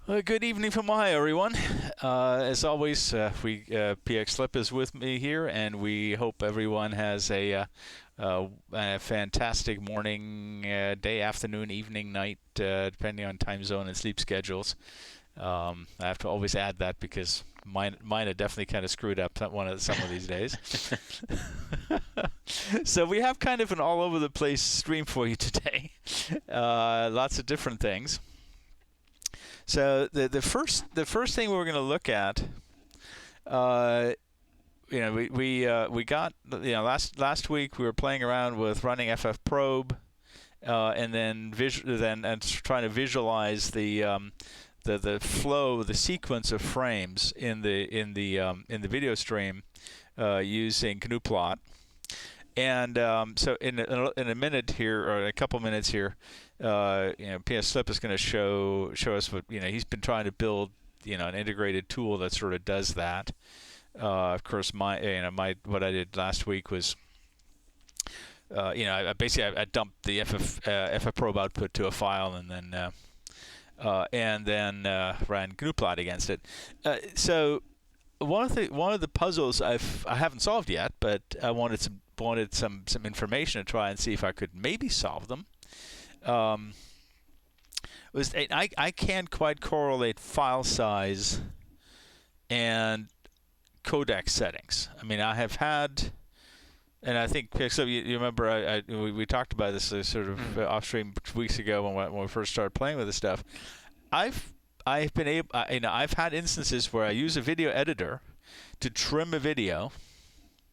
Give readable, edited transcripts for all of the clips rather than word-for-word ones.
Good evening from Ohio, everyone. As always, pxslip is with me here, and we hope everyone has a fantastic morning, day, afternoon, evening, night, depending on time zone and sleep schedules. I have to always add that because mine are definitely kind of screwed up some of these days. So we have kind of an all over the place stream for you today. Lots of different things. So the first thing we're going to look at, we got last week we were playing around with running ffprobe, and then trying to visualize the flow, the sequence of frames in the video stream using GNU-plot. And so in a minute here, or a couple minutes here, pxslip is going to show us what he's been trying to build, an integrated tool that sort of does that. Of course, what I did last week was, I dumped the ffprobe output to a file and then ran GNU-plot against it. So one of the puzzles I haven't solved yet, but I wanted some information to try and see if I could maybe solve them. I can't quite correlate file size and codec settings. I mean, I have had, and I think so. You remember we talked about this sort of off stream weeks ago when we first started playing with this stuff. I've been able, I've had instances where I use a video editor to trim a video.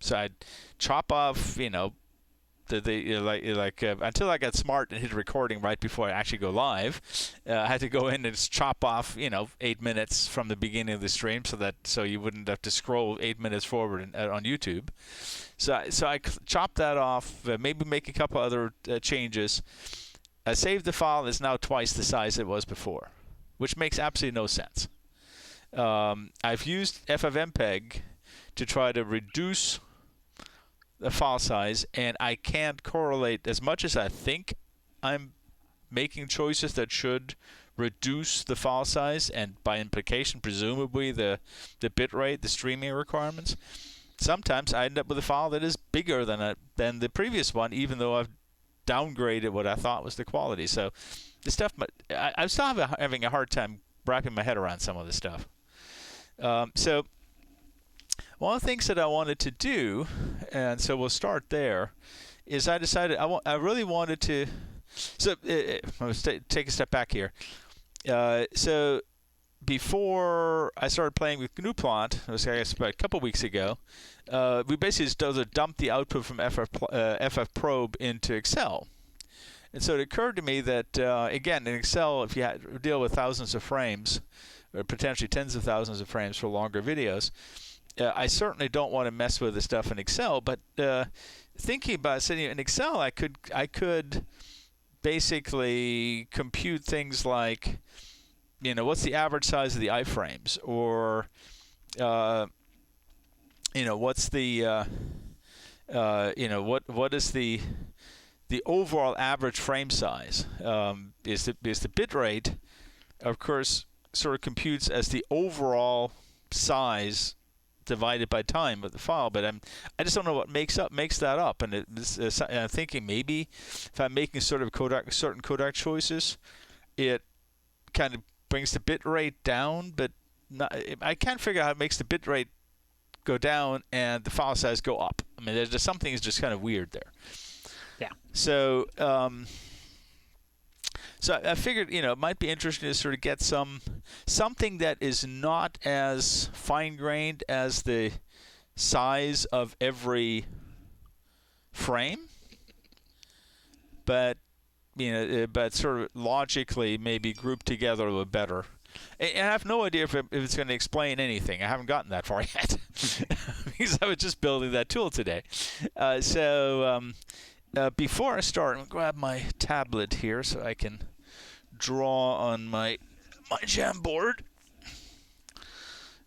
So I'd chop off, until I got smart and hit recording right before I actually go live. I had to go in and just chop off, 8 minutes from the beginning of the stream, so you wouldn't have to scroll 8 minutes forward on YouTube. So I chopped that off, maybe make a couple other changes. I saved the file. It's now twice the size it was before, which makes absolutely no sense. I've used ffmpeg to try to reduce the file size, and I can't correlate as much as I think I'm making choices that should reduce the file size, and by implication, presumably the bit rate, the streaming requirements. Sometimes I end up with a file that is bigger than the previous one, even though I've downgraded what I thought was the quality. So the stuff, I'm still having a hard time wrapping my head around some of this stuff. So one of the things that I wanted to do, and so we'll start there, is I decided I really wanted to. So let's take a step back here. So before I started playing with GNU-plot, it was I guess about a couple weeks ago, we basically just dumped the output from ffprobe into Excel. And so it occurred to me that, again, in Excel, if you deal with thousands of frames, or potentially tens of thousands of frames for longer videos, I certainly don't want to mess with the stuff in Excel. But thinking about sitting in Excel, I could basically compute things like, what's the average size of the iframes, or what's the what is the overall average frame size? Is the bit rate, of course, sort of computes as the overall size divided by time of the file, but I just don't know what makes that up. And I'm thinking maybe if I'm making certain codec choices, it kind of brings the bit rate down, but I can't figure out how it makes the bit rate go down and the file size go up. I mean, there's just something is just kind of weird there. Yeah. So so I figured, it might be interesting to sort of get something that is not as fine-grained as the size of every frame, but but sort of logically maybe grouped together a little better. And I have no idea if it's going to explain anything. I haven't gotten that far yet because I was just building that tool today. Before I start, I'm going to grab my tablet here so I can draw on my Jamboard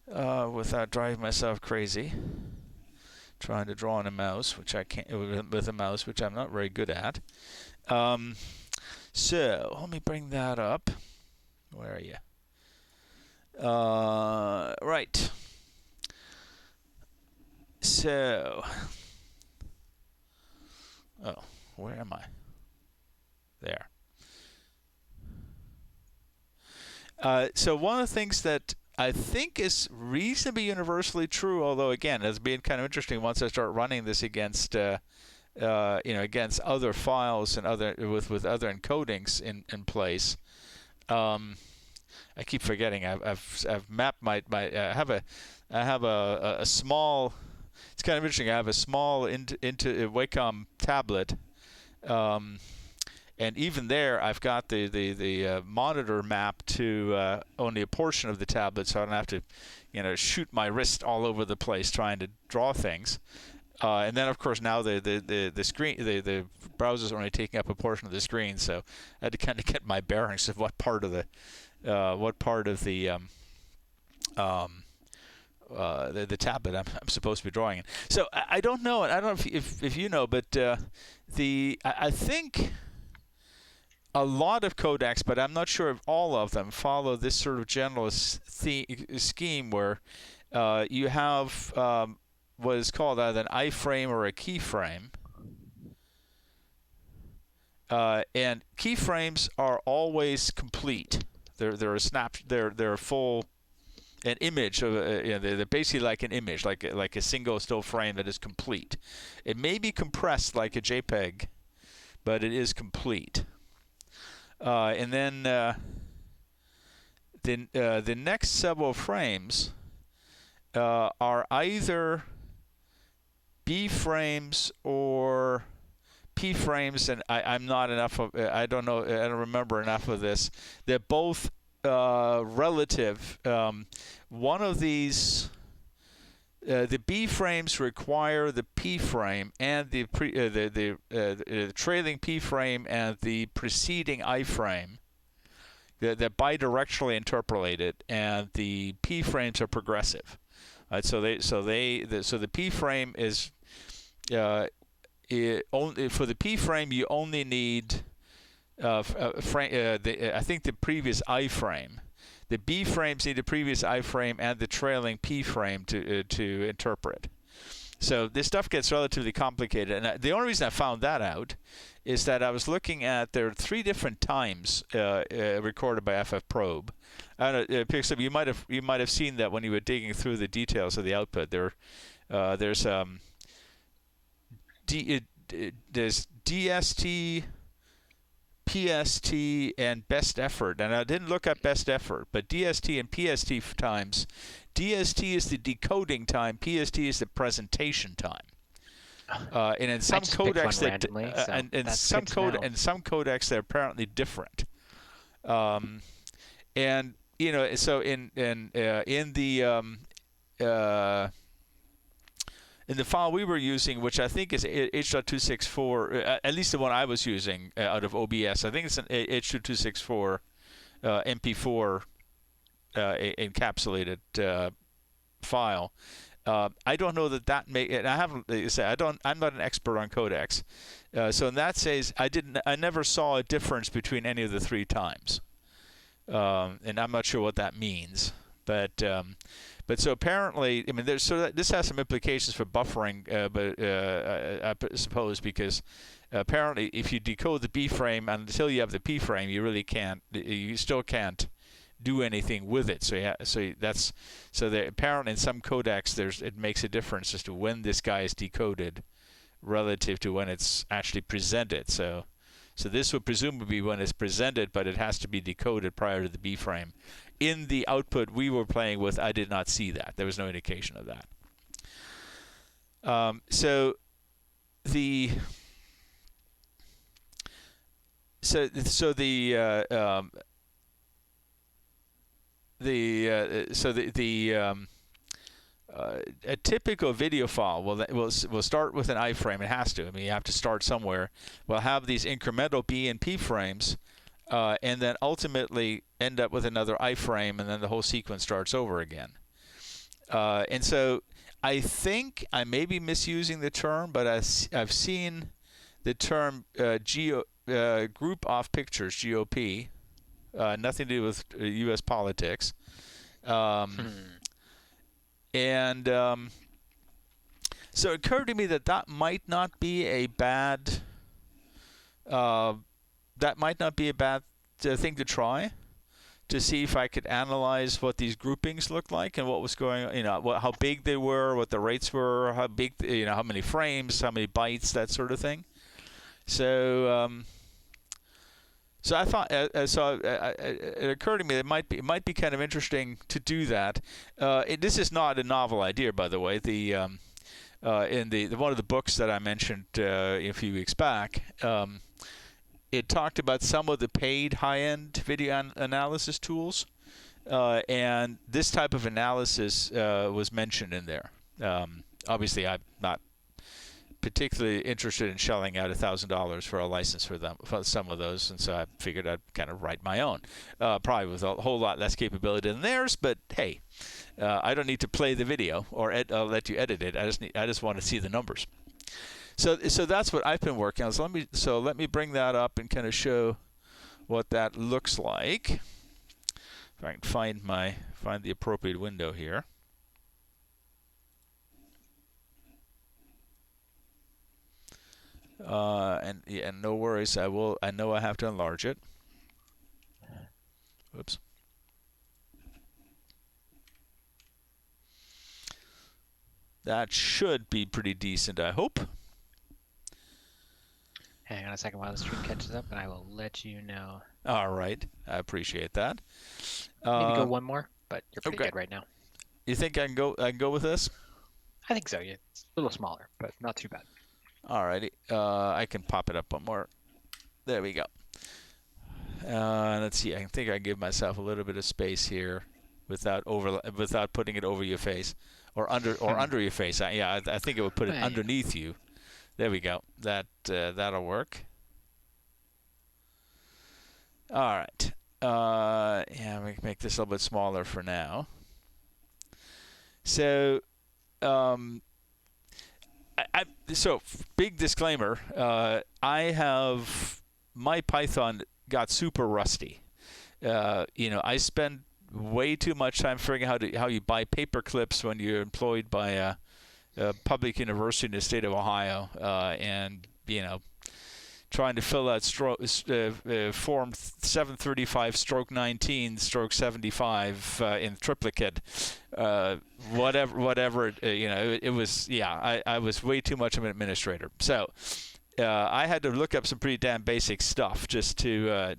without driving myself crazy. Trying to draw on a mouse, which I can't with a mouse, which I'm not very good at. So let me bring that up. Where are you? Right. So, oh, where am I? There. So one of the things that I think is reasonably universally true, although again, it's been kind of interesting once I start running this against, against other files and other with other encodings in place. I keep forgetting. I've mapped my I have a small. It's kind of interesting. I have a small into Wacom tablet. And even there, I've got the monitor map to only a portion of the tablet, so I don't have to, shoot my wrist all over the place trying to draw things. And then, of course, now the screen, the browser's only taking up a portion of the screen, so I had to kind of get my bearings of what part of the the tablet I'm supposed to be drawing in. So I don't know. I don't know if you know, but I think a lot of codecs, but I'm not sure if all of them follow this sort of general scheme where you have what is called either an iframe or a keyframe. And keyframes are always complete. They're a full an image of they're basically like an image, like a single still frame that is complete. It may be compressed like a JPEG, but it is complete. And then the next several frames are either B frames or P frames, and I'm not enough of. I don't know. I don't remember enough of this. They're both relative. One of these. The B frames require the P frame and the trailing P frame and the preceding I frame. They're bidirectionally interpolated, and the P frames are progressive. So the P frame is only for the P frame you only need I think the previous I frame. The B frames need the previous I frame and the trailing P frame to interpret. So this stuff gets relatively complicated. And the only reason I found that out is that I was looking at there are 3 different times recorded by FFprobe. Pixlip, you might have seen that when you were digging through the details of the output. There's DST, PST, and best effort. And I didn't look at best effort, but DST and PST times. DST is the decoding time. PST is the presentation time. And in some codecs, some codecs they're apparently different. And so in the file we were using, which I think is H.264, at least the one I was using out of OBS, I think it's an H.264 MP4 encapsulated file. I don't know that may. And I haven't. I'm not an expert on codecs, so in that case, I never saw a difference between any of the 3 times, and I'm not sure what that means, but so apparently, I mean, this has some implications for buffering, but I suppose because apparently, if you decode the B frame until you have the P frame, you really can't. You still can't do anything with it. So apparently in some codecs, it makes a difference as to when this guy is decoded relative to when it's actually presented. So this would presumably be when it's presented, but it has to be decoded prior to the B frame. In the output we were playing with, I did not see that. There was no indication of that. So the a typical video file will start with an iframe. It has to. I mean, you have to start somewhere. We'll have these incremental B and P frames, and then ultimately end up with another iframe, and then the whole sequence starts over again. And so I think I may be misusing the term, but I've seen the term group off pictures, GOP, nothing to do with U.S. politics. And so it occurred to me that that might not be a bad thing to try, to see if I could analyze what these groupings looked like and what was going on, how big they were, what the rates were, how big, how many frames, how many bytes, that sort of thing. So so I thought, it occurred to me that it might be kind of interesting to do that. This is not a novel idea, by the way. In one of the books that I mentioned a few weeks back, it talked about some of the paid high-end video analysis tools, and this type of analysis was mentioned in there. Obviously, I'm not particularly interested in shelling out $1,000 for a license for some of those, and so I figured I'd kind of write my own, probably with a whole lot less capability than theirs. But hey, I don't need to play the video or let you edit it. I just want to see the numbers. So that's what I've been working on. So let me bring that up and kind of show what that looks like. If I can find the appropriate window here. And no worries. I know I have to enlarge it. Oops. That should be pretty decent, I hope. Hang on a second while the stream catches up, and I will let you know. All right. I appreciate that. Maybe go one more, but you're pretty good right now. You think I can go with this? I think so. Yeah, it's a little smaller, but not too bad. Alrighty, I can pop it up one more. There we go. Let's see. I think I can give myself a little bit of space here, without putting it over your face, or under your face. I think it would put it underneath you. There we go. That'll work. All right. Yeah, we can make this a little bit smaller for now. So. So big disclaimer, my Python got super rusty. I spend way too much time figuring out how you buy paper clips when you're employed by a public university in the state of Ohio, and trying to fill out form 735/19/75 in triplicate, whatever. It was. Yeah, I was way too much of an administrator. So I had to look up some pretty damn basic stuff just to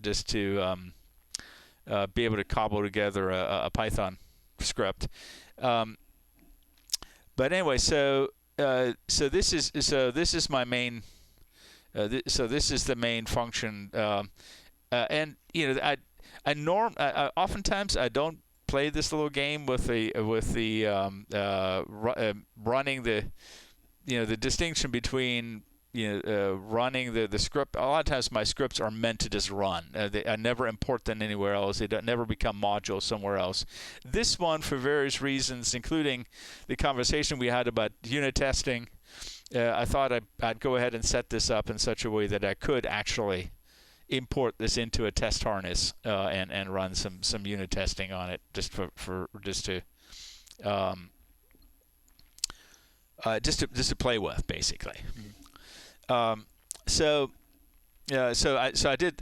be able to cobble together a Python script. But anyway, so this is my main. So this is the main function, and oftentimes I don't play this little game with running the distinction between running the script. A lot of times my scripts are meant to just run. I never import them anywhere else. They never become modules somewhere else. This one, for various reasons, including the conversation we had about unit testing. I thought I'd go ahead and set this up in such a way that I could actually import this into a test harness and run some unit testing on it just to play with, basically. So I did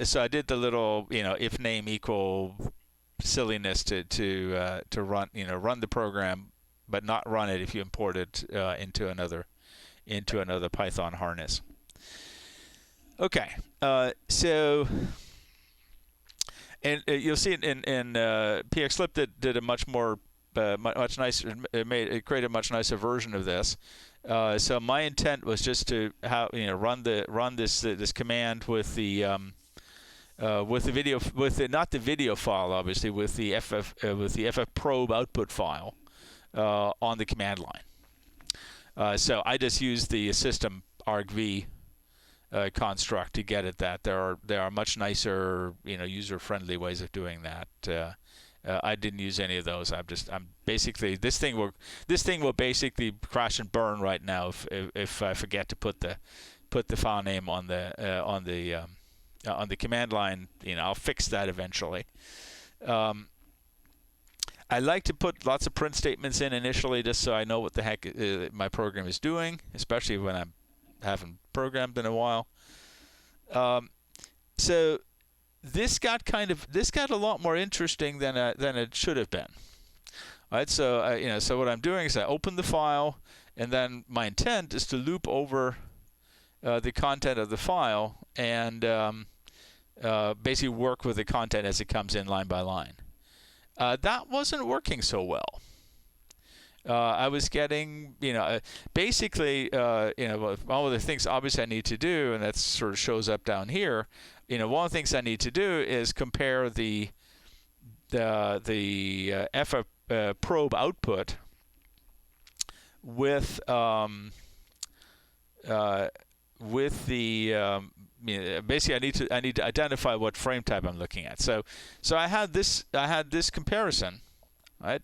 the little if name equal silliness to run the program, but not run it if you import it into another Python harness. Okay, so and you'll see in pxslip did a much more much nicer. It created a much nicer version of this. So my intent was just to run this command with the video, not the video file, obviously, with the ff probe output file on the command line. So I just used the system argv construct to get at that. There are much nicer, user-friendly ways of doing that. I didn't use any of those. I'm basically this thing will basically crash and burn right now if I forget to put the file name on the command line. I'll fix that eventually. I like to put lots of print statements in initially just so I know what the heck my program is doing, especially when I haven't programmed in a while. So this got a lot more interesting than it should have been. All right, so so what I'm doing is I open the file, and then my intent is to loop over the content of the file and basically work with the content as it comes in line by line. That wasn't working so well. I was getting, basically, all of the things obviously I need to do, and that sort of shows up down here. One of the things I need to do is compare the FF probe output with the basically I need to identify what frame type I'm looking at. So I had this comparison, right?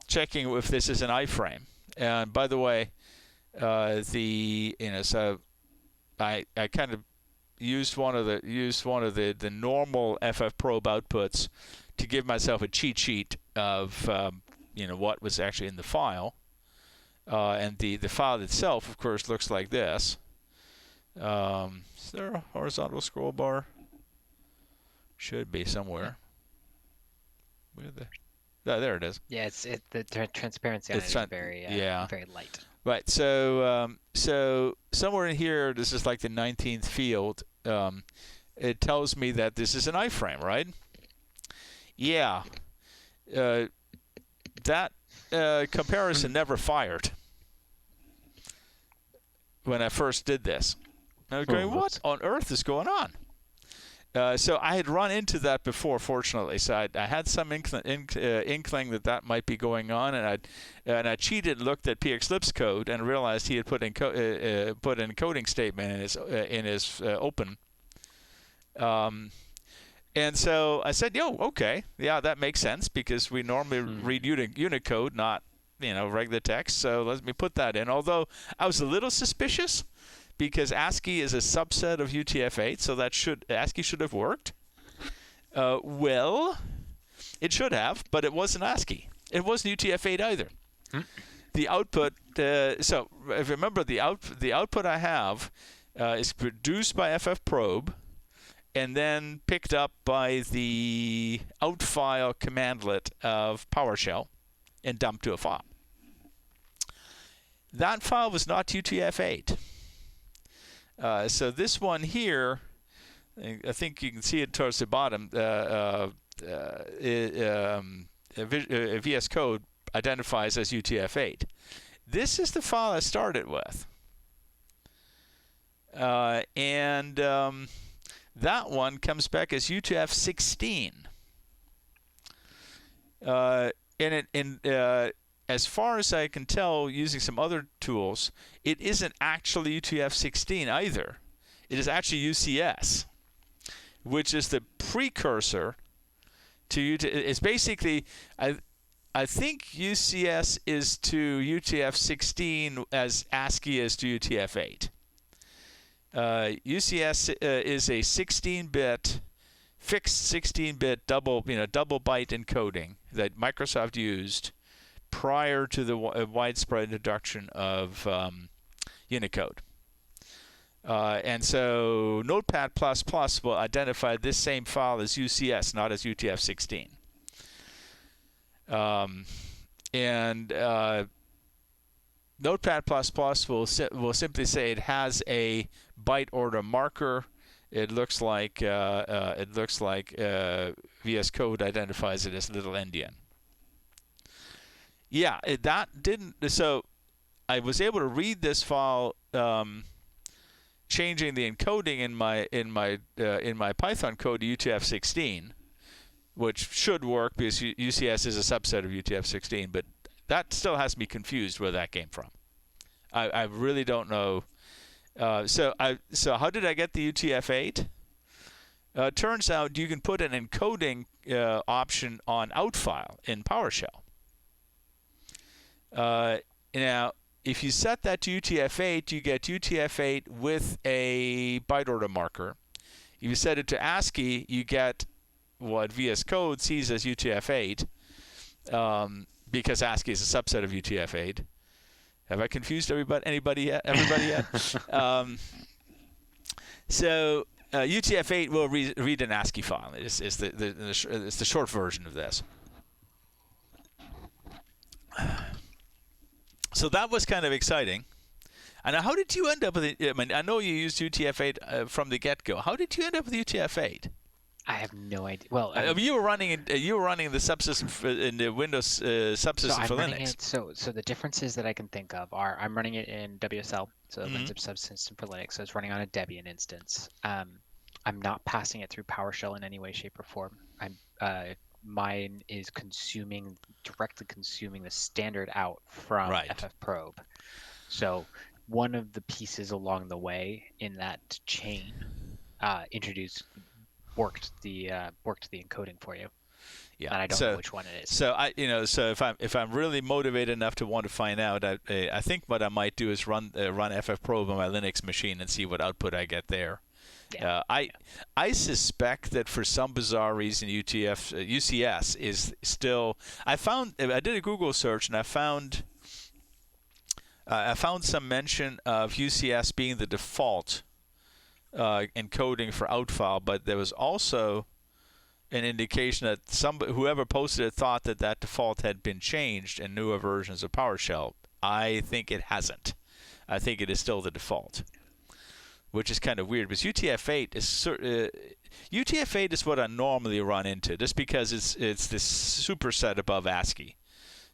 Checking if this is an iframe. And by the way, so I kind of used one of the normal FF probe outputs to give myself a cheat sheet of what was actually in the file. And the file itself, of course, looks like this. Is there a horizontal scroll bar? Should be somewhere. There it is. Yeah, the transparency on it is very very light. Right. So somewhere in here, this is like the 19th field. It tells me that this is an iframe, right? Yeah. That comparison never fired when I first did this. I was going, what on earth is going on? So I had run into that before, fortunately. So I had some inkling that might be going on, and I cheated, looked at pxslip's code, and realized he had put an encoding statement in his open. And so I said, okay, yeah, that makes sense because we normally read Unicode, not regular text. So let me put that in. Although I was a little suspicious, because ASCII is a subset of UTF-8, so ASCII should have worked. Well, it should have, but it wasn't ASCII. It wasn't UTF-8 either. The output. So if you remember, the output I have is produced by FF probe, and then picked up by the outfile commandlet of PowerShell, and dumped to a file. That file was not UTF-8. So this one here, I think you can see it towards the bottom. VS Code identifies as UTF-8. This is the file I started with, and that one comes back as UTF-16. As far as I can tell, using some other tools, it isn't actually UTF-16 either. It is actually UCS, which is the precursor to UTF. It's basically, I think UCS is to UTF-16 as ASCII is to UTF-8. UCS is a 16-bit, fixed 16-bit double byte encoding that Microsoft used prior to the widespread introduction of Unicode. And so Notepad++ will identify this same file as UCS, not as UTF-16. And Notepad++ will simply say it has a byte order marker. It looks like VS Code identifies it as little endian. Yeah, that didn't. So I was able to read this file, changing the encoding in my Python code to UTF-16, which should work because UCS is a subset of UTF-16. But that still has me confused where that came from. I really don't know. So how did I get the UTF-8? Turns out you can put an encoding option on outfile in PowerShell. Now, if you set that to UTF-8, you get UTF-8 with a byte order marker. If you set it to ASCII, you get what VS Code sees as UTF-8. because ASCII is a subset of UTF-8. Have I confused anybody yet? Everybody yet? So UTF-8 will read an ASCII file. It's the short version of this. So that was kind of exciting. And how did you end up with it? I mean, I know you used UTF-8 from the get-go. How did you end up with UTF-8? I have no idea. Well, you were running the subsystem in the Windows subsystem for Linux. So the differences that I can think of are I'm running it in WSL, so WinZip subsystem for Linux. So it's running on a Debian instance. I'm not passing it through PowerShell in any way, shape, or form. Mine is directly consuming the standard out from FFprobe. So one of the pieces along the way in that chain worked the encoding for you. Yeah, and I don't know which one it is. So if I'm really motivated enough to want to find out, I think what I might do is run FFprobe on my Linux machine and see what output I get there. Yeah. I suspect that for some bizarre reason UCS is still. I did a Google search and I found some mention of UCS being the default encoding for outfile, but there was also an indication that whoever posted it thought that default had been changed in newer versions of PowerShell. I think it hasn't. I think it is still the default, which is kind of weird because UTF-8 is what I normally run into, just because it's this superset above ASCII.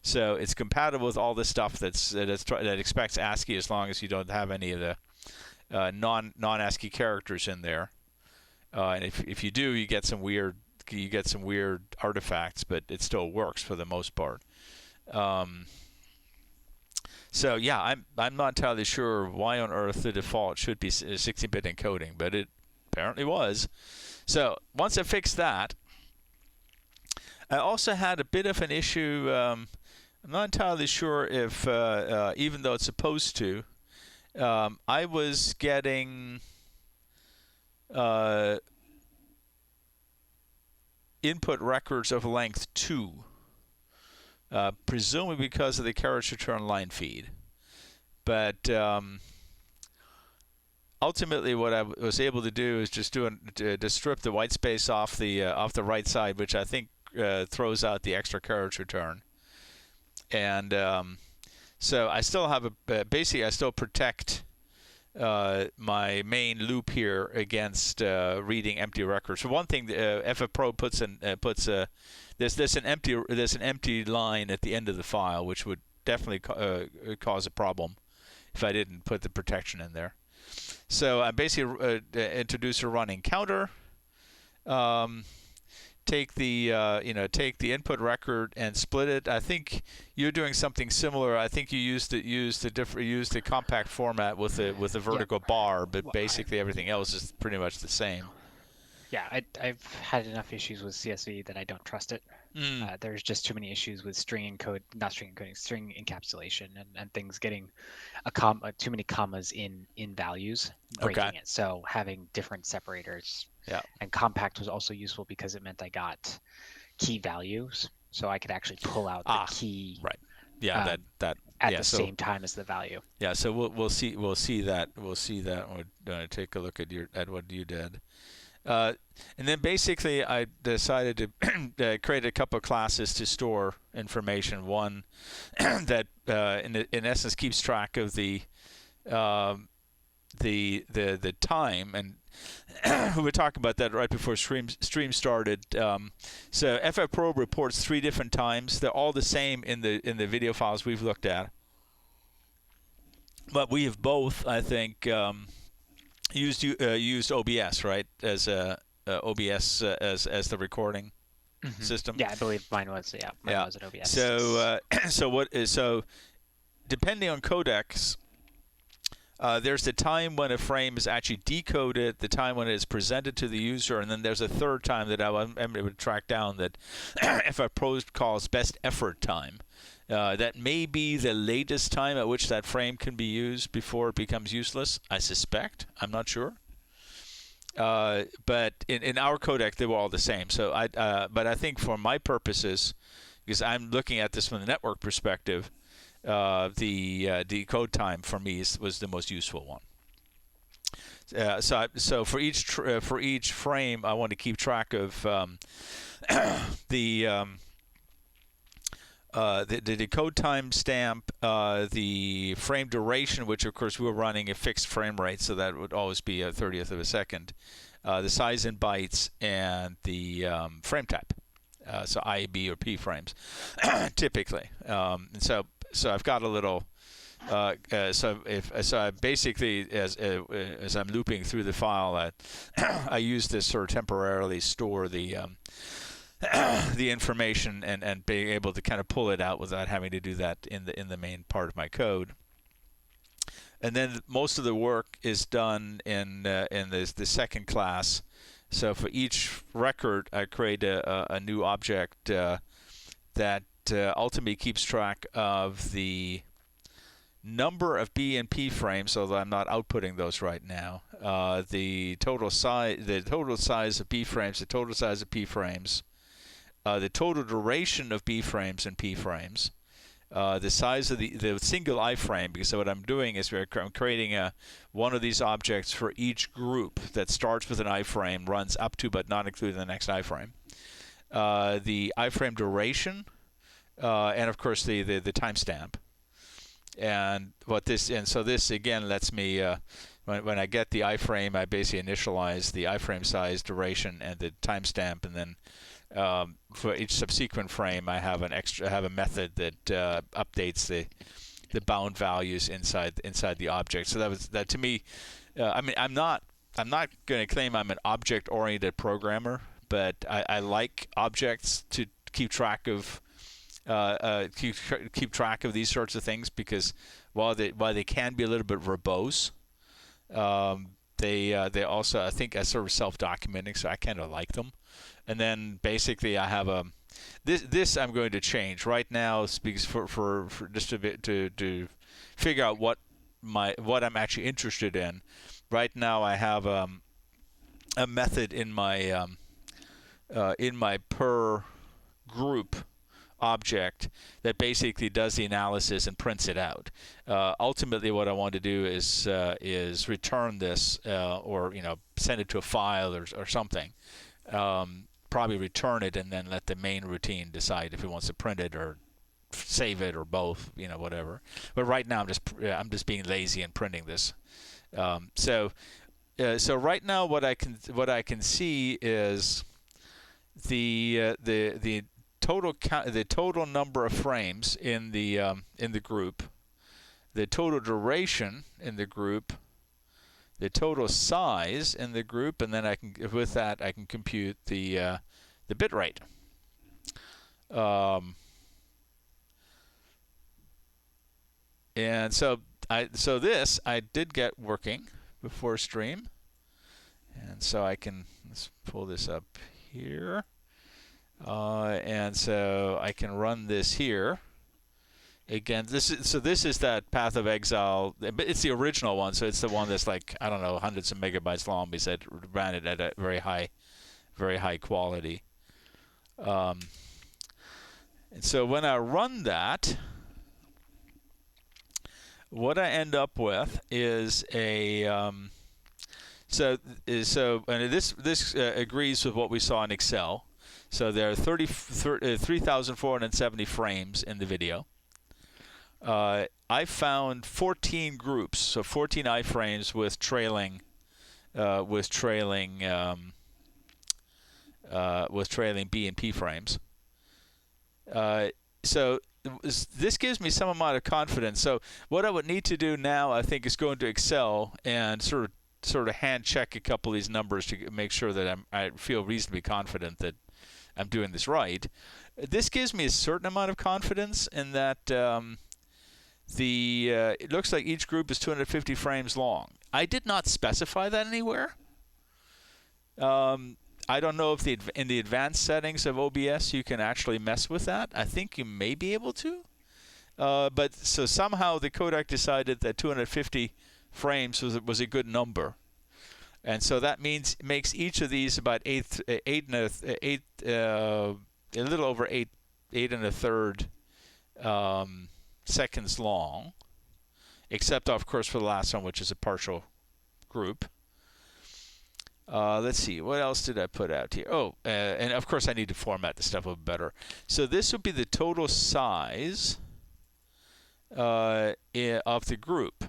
So it's compatible with all the stuff that expects ASCII as long as you don't have any of the non-ASCII characters in there. And if you do, you get some weird artifacts, but it still works for the most part. So yeah, I'm not entirely sure why on earth the default should be 16-bit encoding, but it apparently was. So once I fixed that, I also had a bit of an issue. I'm not entirely sure if, even though it's supposed to, I was getting input records of length 2, presumably because of the carriage return line feed. But ultimately, what I was able to do is just strip the white space off the right side, which I think throws out the extra carriage return. And so I still have basically I still protect my main loop here against reading empty records. So one thing, FFprobe puts there's an empty line at the end of the file, which would definitely cause a problem if I didn't put the protection in there. So I basically introduce a running counter. Take the input record and split it. I think you're doing something similar. I think you used the compact format with the vertical bar, but basically everything else is pretty much the same. Yeah, I've had enough issues with CSV that I don't trust it. There's just too many issues with string encapsulation and things getting too many commas in values, breaking it. So having different separators. Yeah. And compact was also useful because it meant I got key values, so I could actually pull out the key. Right. Yeah. At the same time as the value. Yeah. So we'll see that. We'll see that. We'll take a look at what you did. And then basically I decided to create a couple of classes to store information. One that in essence keeps track of the time, and we were talking about that right before stream started. So FFprobe reports 3 different times. They're all the same in the video files we've looked at, but we have both, I think, used OBS, right, as OBS as the recording system. Yeah, I believe mine was. Yeah, mine was an OBS. So depending on codecs, there's the time when a frame is actually decoded, the time when it is presented to the user, and then there's a third time that I'm able to track down that FFprobe calls best effort time. That may be the latest time at which that frame can be used before it becomes useless, I suspect. I'm not sure. But in our codec, they were all the same. So but I think for my purposes, because I'm looking at this from the network perspective. The decode time for me was the most useful one. So for each frame, I want to keep track of the decode time stamp, the frame duration, which of course we were running a fixed frame rate, so that would always be a 30th of a second, the size in bytes, and the frame type, so I, B, or P frames, typically. And so I've got a little. So I basically, as I'm looping through the file, I use this sort of temporarily store the information and being able to kind of pull it out without having to do that in the main part of my code. And then most of the work is done in the second class. So for each record, I create a new object that ultimately keeps track of the number of B and P frames, although I'm not outputting those right now. The total size of B frames, the total size of P frames, the total duration of B frames and P frames, the size of the single iframe, because what I'm doing is I'm creating one of these objects for each group that starts with an iframe, runs up to but not including the next iframe. The iframe duration, and of course the timestamp. So this again lets me, when I get the iframe, I basically initialize the iframe size, duration, and the timestamp, and then for each subsequent frame, I have a method that updates the bound values inside the object. So that to me, I mean, I'm not going to claim I'm an object-oriented programmer, but I like objects to keep track of. Keep track of these sorts of things, because while they can be a little bit verbose, they also, I think, are sort of self-documenting, so I kind of like them. And then basically I have this I'm going to change right now, because for just a bit to figure out what I'm actually interested in. Right now I have a method in my per group object that basically does the analysis and prints it out. Ultimately, what I want to do is return this, or send it to a file or something. Probably return it and then let the main routine decide if it wants to print it or save it or both, whatever. But right now I'm just being lazy and printing this. So right now what I can see is the total number of frames in the group, the total duration in the group, the total size in the group, and then I can compute the bit rate. And so this I did get working before stream, and so let's pull this up here. And so I can run this here. Again, this is that Path of Exile, but it's the original one, so it's the one that's like, I don't know, hundreds of megabytes long, because it ran it at a very high quality. And so when I run that, what I end up with is and this agrees with what we saw in Excel. So there are 3,470 frames in the video. I found 14 groups, so 14 iframes with trailing B and P frames. So this gives me some amount of confidence. So what I would need to do now, I think, is go into Excel and sort of hand check a couple of these numbers to make sure that I feel reasonably confident that I'm doing this right. This gives me a certain amount of confidence in that it looks like each group is 250 frames long. I did not specify that anywhere. I don't know if in the advanced settings of OBS you can actually mess with that. I think you may be able to. But so somehow the codec decided that 250 frames was a good number. And so that makes each of these about a little over 8 8 1/3 seconds long, except of course for the last one, which is a partial group. Let's see, what else did I put out here? Oh, and of course I need to format the stuff a little better. So this would be the total size of the group.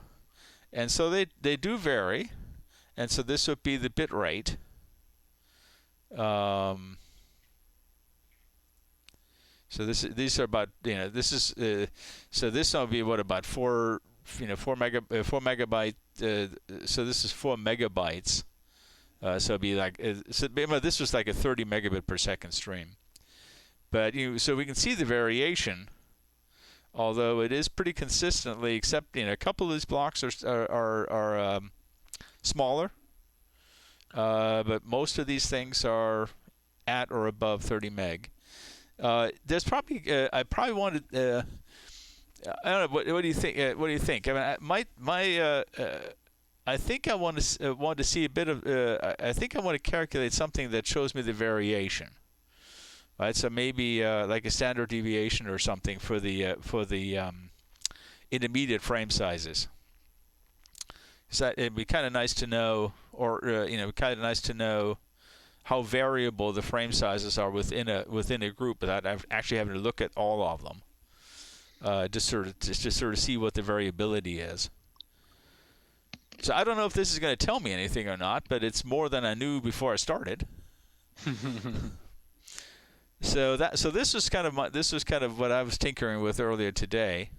And so they do vary. And so this would be the bit rate. So these are about, this is, so this will be what, about 4 megabyte, so this is 4 megabytes. So it'd be like, this was like a 30 megabit per second stream. But so we can see the variation, although it is pretty consistently, except a couple of these blocks are smaller, but most of these things are at or above 30 meg. There's probably I probably wanted. I don't know. What do you think? What do you think? I mean, I think I want to see a bit of. I think I want to calculate something that shows me the variation. Right. So maybe like a standard deviation or something for the intermediate frame sizes. So it'd be kind of nice to know, or kind of nice to know how variable the frame sizes are within a group without actually having to look at all of them. Just sort of see what the variability is. So I don't know if this is going to tell me anything or not, but it's more than I knew before I started. So this was kind of what I was tinkering with earlier today,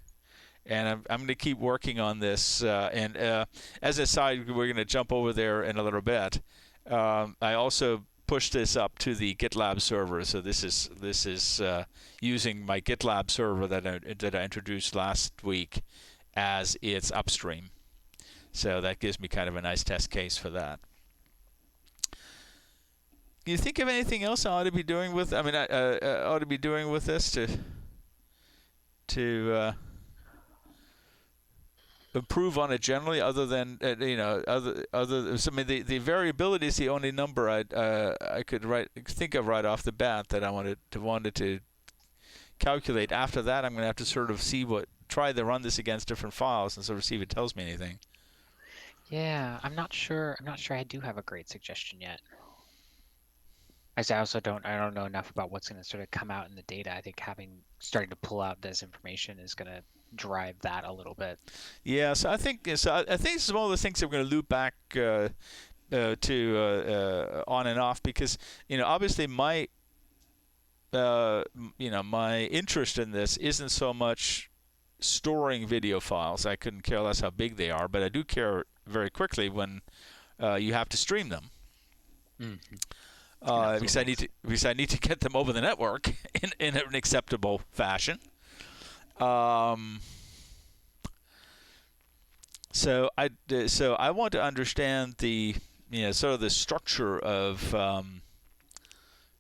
and I'm going to keep working on this. And as an aside, we're going to jump over there in a little bit. I also pushed this up to the GitLab server. So this is using my GitLab server that I introduced last week as its upstream. So that gives me kind of a nice test case for that. Do you think of anything else I ought to be doing with? I mean, I ought to be doing with this to improve on it generally, other than other. So, I mean, the variability is the only number I could think of right off the bat that I wanted to calculate. After that, I'm going to have to sort of try to run this against different files and sort of see if it tells me anything. Yeah, I'm not sure I do have a great suggestion yet. I don't know enough about what's going to sort of come out in the data. I think starting to pull out this information is going to drive that a little bit. Yeah, so I think this is one of the things that we're going to loop back to on and off, because obviously my my interest in this isn't so much storing video files. I couldn't care less how big they are, but I do care very quickly when you have to stream them. Mm-hmm. Because I need to get them over the network in an acceptable fashion. So I want to understand the sort of the structure of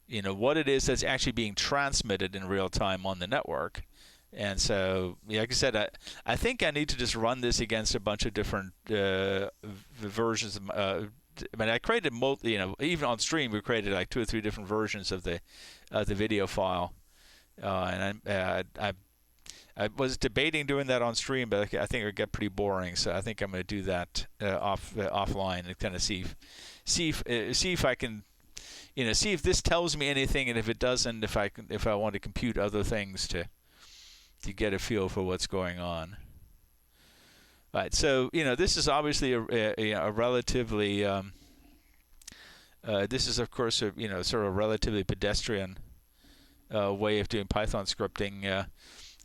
what it is that's actually being transmitted in real time on the network. And so, like I said, I think I need to just run this against a bunch of different versions of. I mean, I created even on stream we created like 2 or 3 different versions of the video file, and I was debating doing that on stream, but I think it would get pretty boring. So I think I'm going to do that offline and kind of see if I can see if this tells me anything, and if it doesn't, if I want to compute other things to get a feel for what's going on. Right, so this is obviously a relatively this is of course a sort of relatively pedestrian way of doing Python scripting.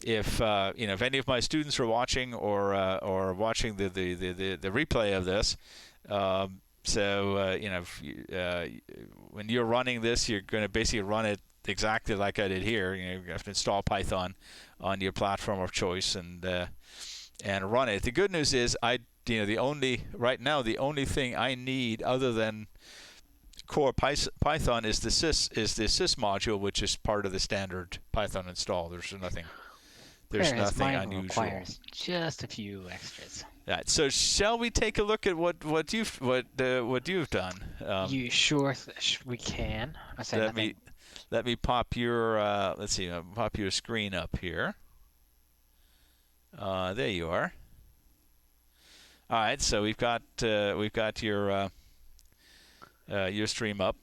If any of my students are watching or watching the replay of this, when you're running this, you're going to basically run it exactly like I did here. You have to install Python on your platform of choice and run it. The good news is the only thing I need other than core Python is the sys module, which is part of the standard Python install. There's nothing unusual. Requires just a few extras. Right. So shall we take a look at what you've done? You sure we can? I said nothing. let me pop your let's see, pop your screen up here. There you are. All right, so we've got your stream up.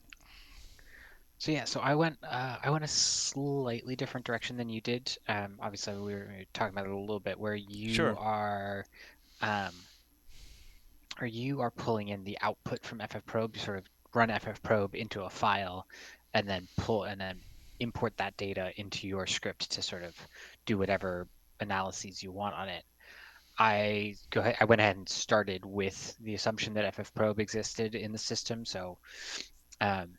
So yeah, so I went a slightly different direction than you did. Obviously we were talking about it a little bit where Sure. um, you are pulling in the output from FFprobe, you sort of run FFprobe into a file, and then import that data into your script to sort of do whatever analyses you want on it. I went ahead and started with the assumption that FFprobe existed in the system, so um,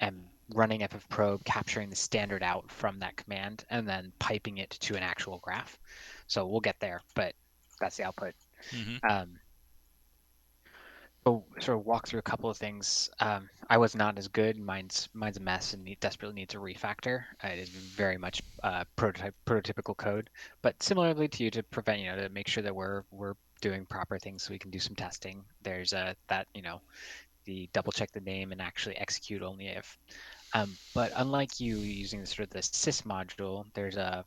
am running FFprobe, capturing the standard out from that command, and then piping it to an actual graph. So we'll get there, but that's the output. Mm-hmm. Um, so sort of walk through a couple of things. I was not as good. Mine's a mess and desperately needs a refactor. It is very much prototypical code, but similarly to you, to prevent to make sure that we're doing proper things so we can do some testing. There's that the double check the name and actually execute only if. But unlike you using the sort of the sys module, there's a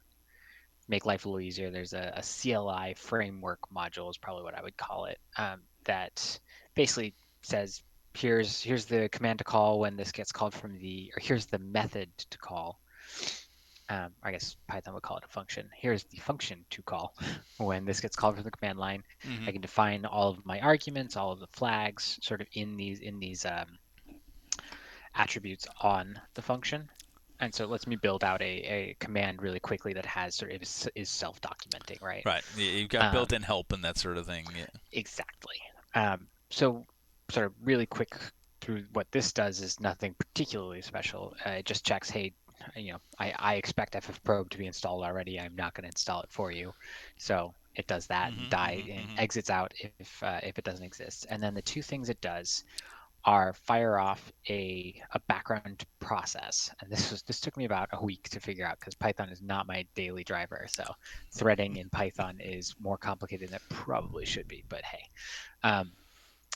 make life a little easier. There's a CLI framework module is probably what I would call it. That basically says here's the command to call when this gets called from or here's the method to call. I guess Python would call it a function. Here's the function to call when this gets called from the command line. Mm-hmm. I can define all of my arguments, all of the flags, sort of in these attributes on the function. And so it lets me build out a command really quickly that has sort of is self-documenting, right? Right. You've got Um, built-in help and that sort of thing. Yeah. exactly. So sort of really quick through what this does is nothing particularly special. It just checks, hey, I expect FFprobe to be installed already. I'm not going to install it for you. So it does that and Mm-hmm. Mm-hmm. and Mm-hmm. exits out if it doesn't exist. And then the two things it does are fire off a background process. And this took me about a week to figure out because Python is not my daily driver. So threading in Python is more complicated than it probably should be. But hey, um,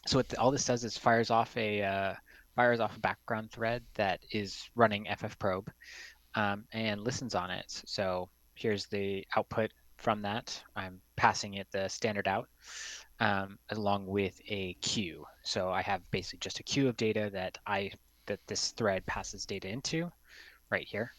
so all this does is fires off a background thread that is running FFprobe and listens on it. So here's the output from that. I'm passing it the standard out along with a queue. So I have basically just a queue of data that this thread passes data into right here.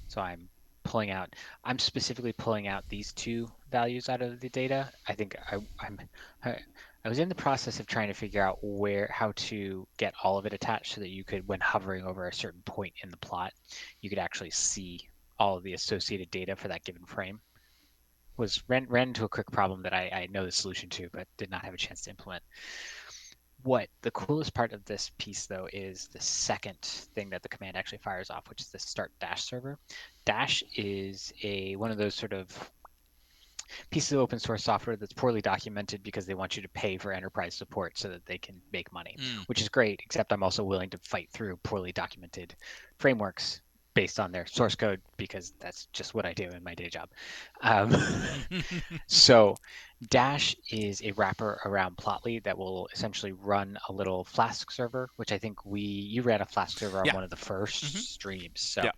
So I'm specifically pulling out these two values out of the data. I think I was in the process of trying to figure out how to get all of it attached so that you could, when hovering over a certain point in the plot, you could actually see all of the associated data for that given frame. Ran into a quick problem that I know the solution to, but did not have a chance to implement. What the coolest part of this piece, though, is the second thing that the command actually fires off, which is the start dash server. Dash is one of those sort of pieces of open source software that's poorly documented because they want you to pay for enterprise support so that they can make money, Mm. which is great, except I'm also willing to fight through poorly documented frameworks based on their source code because that's just what I do in my day job. Um, so Dash is a wrapper around Plotly that will essentially run a little Flask server, which I think you ran a Flask server on Yeah. one of the Mm-hmm. first streams. So Yeah.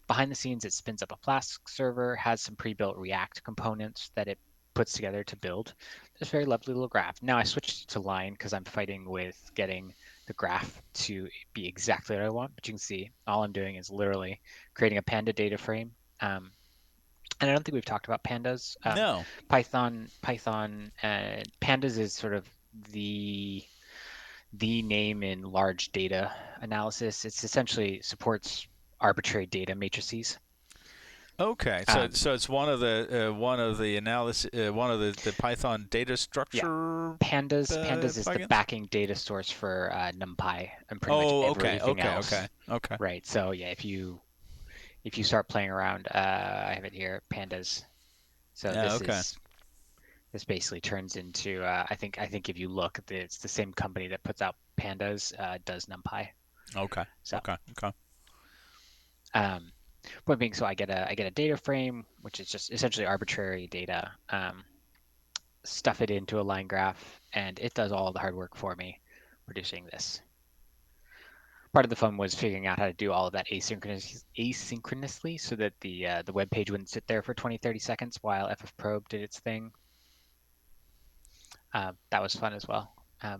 behind the scenes, it spins up a Flask server, has some pre-built React components that it puts together to build this very lovely little graph. Now I switched to line because I'm fighting with getting the graph to be exactly what I want. But you can see all I'm doing is literally creating a Panda data frame. And I don't think we've talked about pandas. No. Python, pandas is sort of the name in large data analysis. It's essentially supports arbitrary data matrices. Okay. So Um, so it's one of the analysis one of the Python data yeah, structure pandas is the plugins. backing data source for NumPy and pretty much Oh, okay. everything Okay. else. Okay. Okay. Right. So yeah, if you start playing around, I have it here, pandas. So Yeah. Okay. this basically turns into I think if you look, it's the same company that puts out pandas does NumPy. Okay. So Okay. Okay. um, point being, so I get a data frame, which is just essentially arbitrary data. Stuff it into a line graph, and it does all the hard work for me, producing this. part of the fun was figuring out how to do all of that asynchronously so that the web page wouldn't sit there for 20, 30 seconds while ffprobe did its thing. That was fun as well.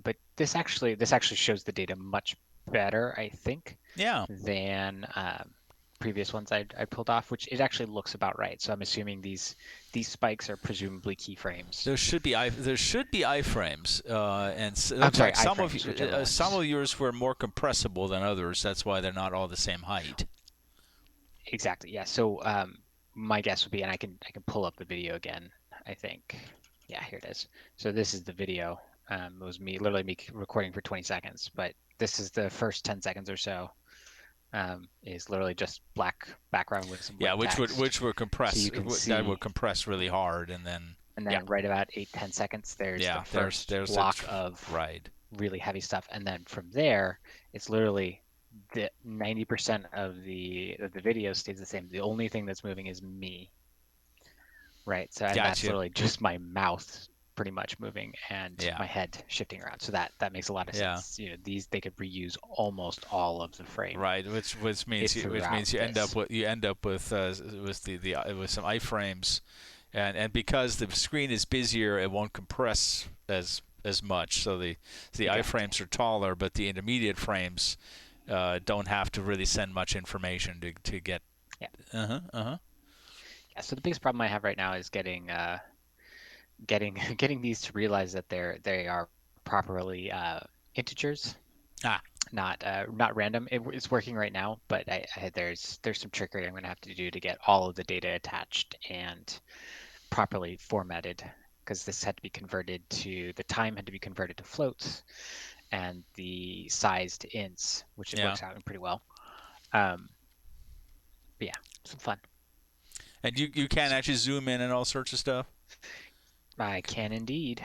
But this actually shows the data much better, I think, Yeah. than previous ones I pulled off, which it actually looks about right. So I'm assuming these spikes are presumably keyframes. There should be iframes, and it I'm looks sorry, like some iframes, of yours were more compressible than others. That's why they're not all the same height. Exactly. Yeah. So my guess would be, and I can pull up the video again. I think. Yeah, here it is. So this is the video. It was literally me recording for 20 seconds, but this is the first 10 seconds or so. Is literally just black background with some white text. which would compress. So you can see that would compress really hard, and then right about 8-10 seconds, there's the first there's block of really heavy stuff, and then from there, it's literally the 90% of the video stays the same. The only thing that's moving is me. Right. So and that's literally just my mouth pretty much moving and my head shifting around. So that makes a lot of sense. You know, they could reuse almost all of the frame. Right, which means you end up with some iframes, and because the screen is busier, it won't compress as much. So the iframes are taller, but the intermediate frames don't have to really send much information to get. Yeah. Yeah, so the biggest problem I have right now is getting these to realize that they are properly integers, not random. It's working right now, but there's some trickery I'm going to have to do to get all of the data attached and properly formatted, because this had to be converted to the time had to be converted to floats, and the size to ints, which it works out pretty well. But yeah, some fun. And you can actually zoom in and all sorts of stuff? I can indeed.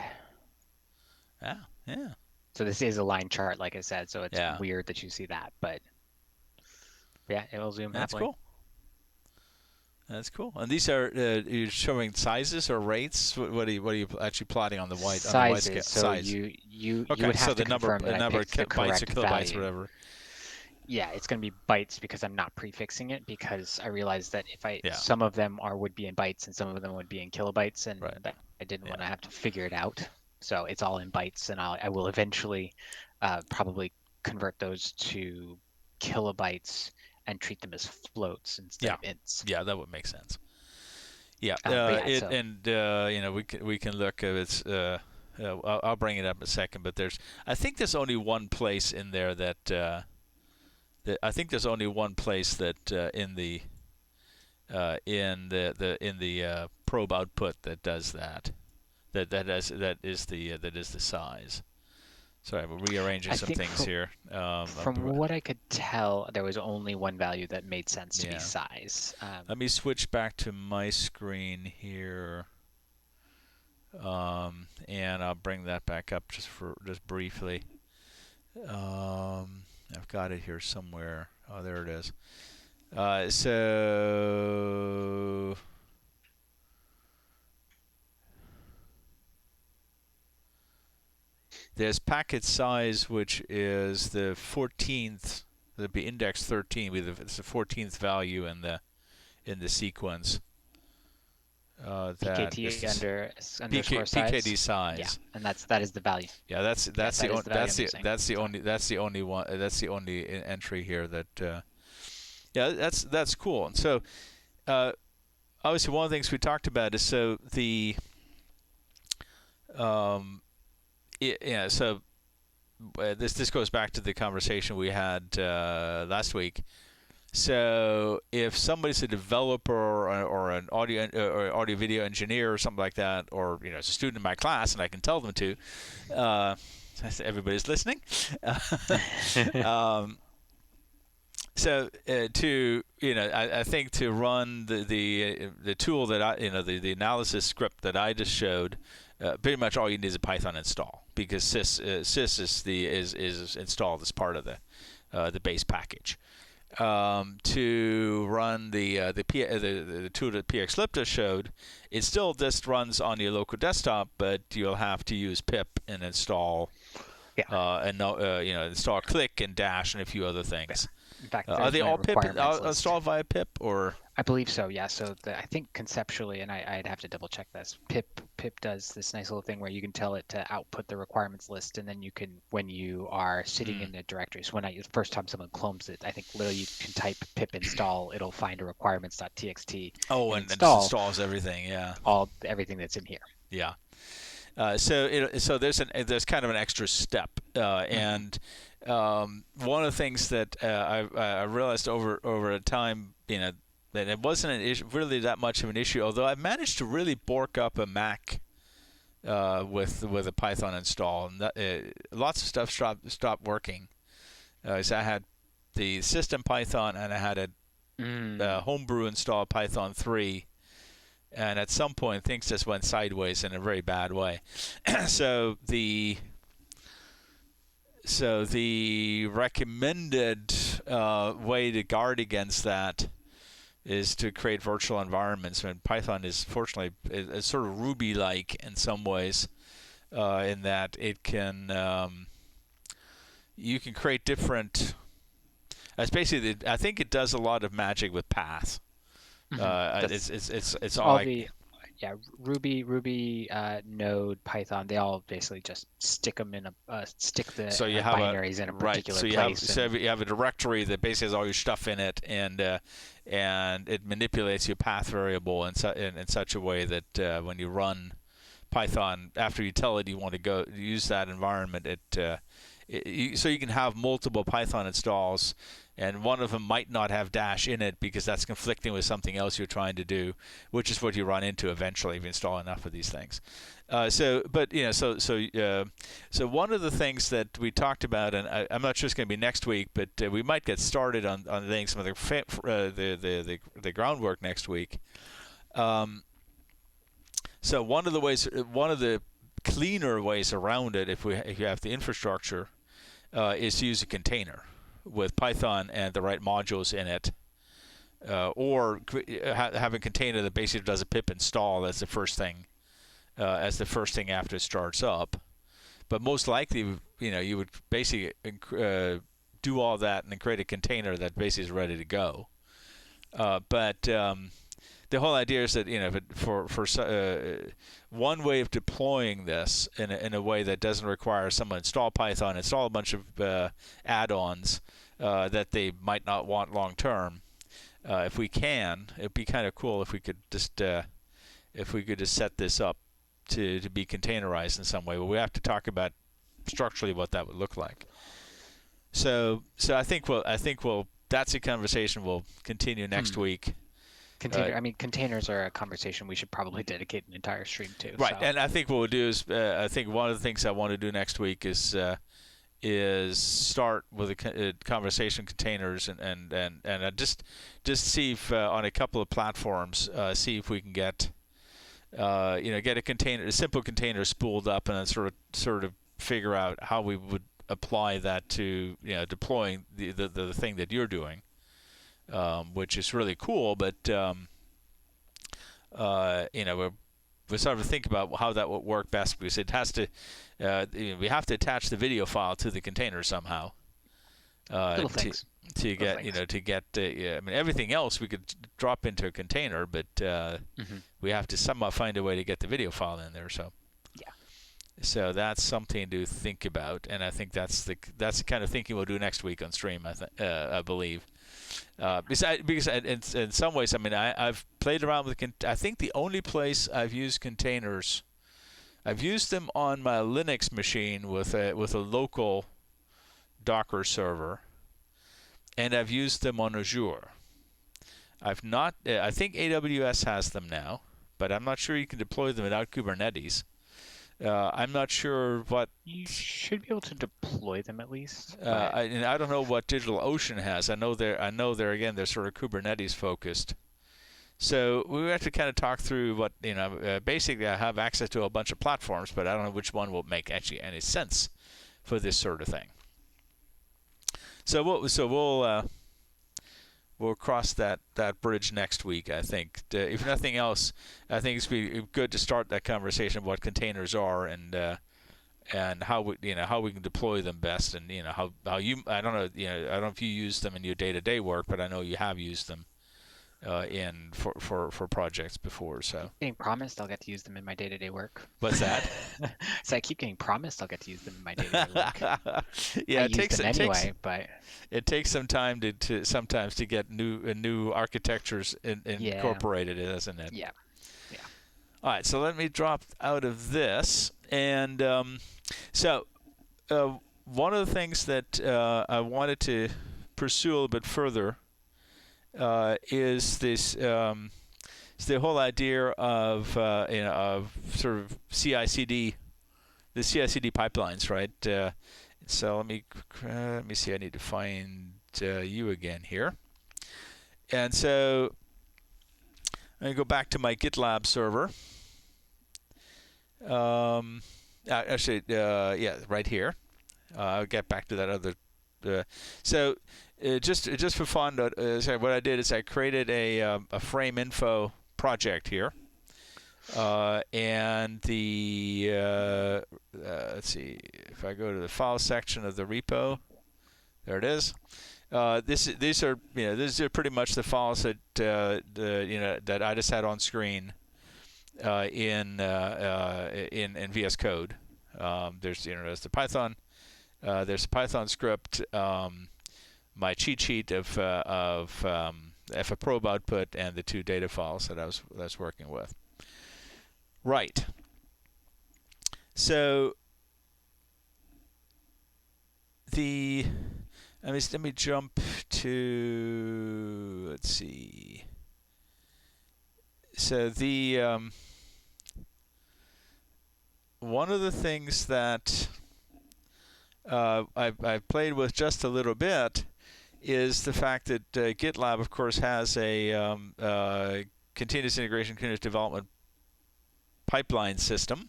Yeah. So this is a line chart, like I said, so it's weird that you see that, but yeah, it will zoom happily. That's cool. And these are you're showing sizes or rates? What are you actually plotting on the white sizes? On the white scale? So size. You would have to confirm that I picked the bytes or kilobytes, value. whatever. Yeah, it's going to be bytes because I'm not prefixing it, because I realized that if some of them would be in bytes and some of them would be in kilobytes, and I didn't want to have to figure it out. So it's all in bytes, and I will eventually probably convert those to kilobytes and treat them as floats instead of ints. Yeah, that would make sense. Yeah, we can look at it's. I'll bring it up in a second, but I think there's only one place in there that. I think there's only one place that in the probe output that does that. That is the size. Sorry, we're rearranging some things here. From what I could tell, there was only one value that made sense to be size. Let me switch back to my screen here, and I'll bring that back up just briefly. I've got it here somewhere. Oh, there it is. So there's packet size, which is the 14th. That'd be index 13. It's the 14th value in the sequence. PKT underscore size. PKD size. Yeah, and that is the value. Yeah, that's the only one. That's the only entry here that. That's cool. And so, obviously, one of the things we talked about is this goes back to the conversation we had last week. So if somebody's a developer or an audio video engineer or something like that, or as a student in my class, and I can tell them to, everybody's listening. I think to run the tool that the analysis script that I just showed, pretty much all you need is a Python install, because sys is installed as part of the base package. To run the tool that pxslip just showed, it still just runs on your local desktop, but you'll have to use pip and install and install click and dash and a few other things. In fact, Are there's they my all pip requirements list. installed via pip or? I believe so, yeah. So I think conceptually, and I'd have to double check this. Pip does this nice little thing where you can tell it to output the requirements list, and then you can, when you are sitting in the directory. So the first time someone clones it, I think literally you can type pip install, it'll find a requirements.txt And install it installs everything. Yeah. everything that's in here. Yeah. So there's kind of an extra step, and one of the things that I realized over a time, that it wasn't really that much of an issue. Although I've managed to really bork up a Mac with a Python install, and lots of stuff stopped working. So I had the system Python, and I had a homebrew install Python 3. And at some point, things just went sideways in a very bad way. So the recommended way to guard against that is to create virtual environments. And Python is fortunately it's sort of Ruby-like in some ways, in that it can you can create different. It's basically, I think it does a lot of magic with paths. It's all like, Ruby, Node, Python. They all basically just stick them in stick the so you have binaries in a particular place. So you have a directory that basically has all your stuff in it, and it manipulates your path variable in such a way that when you run Python, after you tell it you want to go use that environment, so you can have multiple Python installs, and one of them might not have dash in it because that's conflicting with something else you're trying to do, which is what you run into eventually if you install enough of these things. So one of the things that we talked about, and I'm not sure it's going to be next week, but we might get started on laying some of the groundwork next week. So one of the cleaner ways around it, if you have the infrastructure, is to use a container with Python and the right modules in it, or have a container that basically does a pip install as the first thing after it starts up. But most likely, you would basically do all that and then create a container that basically is ready to go. But the whole idea is that one way of deploying this in a way that doesn't require someone install Python, install a bunch of add-ons that they might not want long term. If we can, it'd be kind of cool if we could just set this up to be containerized in some way. But we have to talk about structurally what that would look like. So I think that's a conversation we'll continue next week. Containers are a conversation we should probably dedicate an entire stream to. Right, so. And I think what we'll do is, I think one of the things I want to do next week is start with a conversation containers and just see if on a couple of platforms, see if we can get a simple container spooled up, and then sort of figure out how we would apply that to deploying the thing that you're doing. Which is really cool, but we sort of think about how that would work best, because it has to. We have to attach the video file to the container somehow. To get everything else we could drop into a container, but we have to somehow find a way to get the video file in there. So that's something to think about, and I think that's the kind of thinking we'll do next week on stream. I believe. Because in some ways, I've played around with. I think the only place I've used containers, I've used them on my Linux machine with a local Docker server, and I've used them on Azure. I've not. I think AWS has them now, but I'm not sure you can deploy them without Kubernetes. I'm not sure what. You should be able to deploy them at least. I don't know what DigitalOcean has. I know they're again, they're sort of Kubernetes focused. So we have to kind of talk through what basically, I have access to a bunch of platforms, but I don't know which one will make actually any sense for this sort of thing. So we'll cross that bridge next week, I think. If nothing else, I think it's be good to start that conversation of what containers are, and and how we can deploy them best, and how you I don't know I don't know if you use them in your day-to-day work, but I know you have used them in for projects before. So Getting promised I'll get to use them in my day-to-day work. what's that? So I keep getting promised I'll get to use them in my day-to-day work. Yeah, I use them anyway, but it takes some time to sometimes to get new architectures incorporated, doesn't it? yeah. All right, so let me drop out of this, and so one of the things that I wanted to pursue a little bit further is this is the whole idea of of sort of CI/CD, the CI/CD pipelines, right? So let me see. I need to find you again here, and so I'm going to go back to my GitLab server. Actually, yeah, right here. I'll get back to that other. So just for fun, what I did is I created a frame info project here, and the let's see if I go to the file section of the repo. There it is. These are pretty much the files that that I just had on screen in VS Code. There's the Python. There's a Python script. My cheat sheet of FFprobe output, and the two data files that I was working with. Right. So let me jump to, let's see. So one of the things that I've played with just a little bit is the fact that GitLab, of course, has a continuous integration, continuous development pipeline system.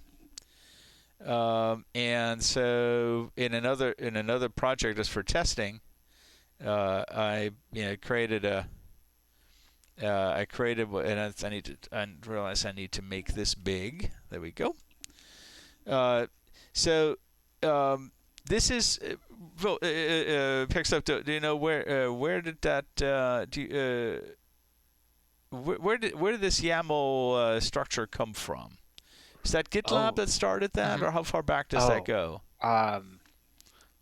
And so in another project just for testing, I created and I realize I need to make this big. There we go. So this is pxslip. Do you know where did that where did this YAML structure come from? Is that GitLab that started that, or how far back does that go?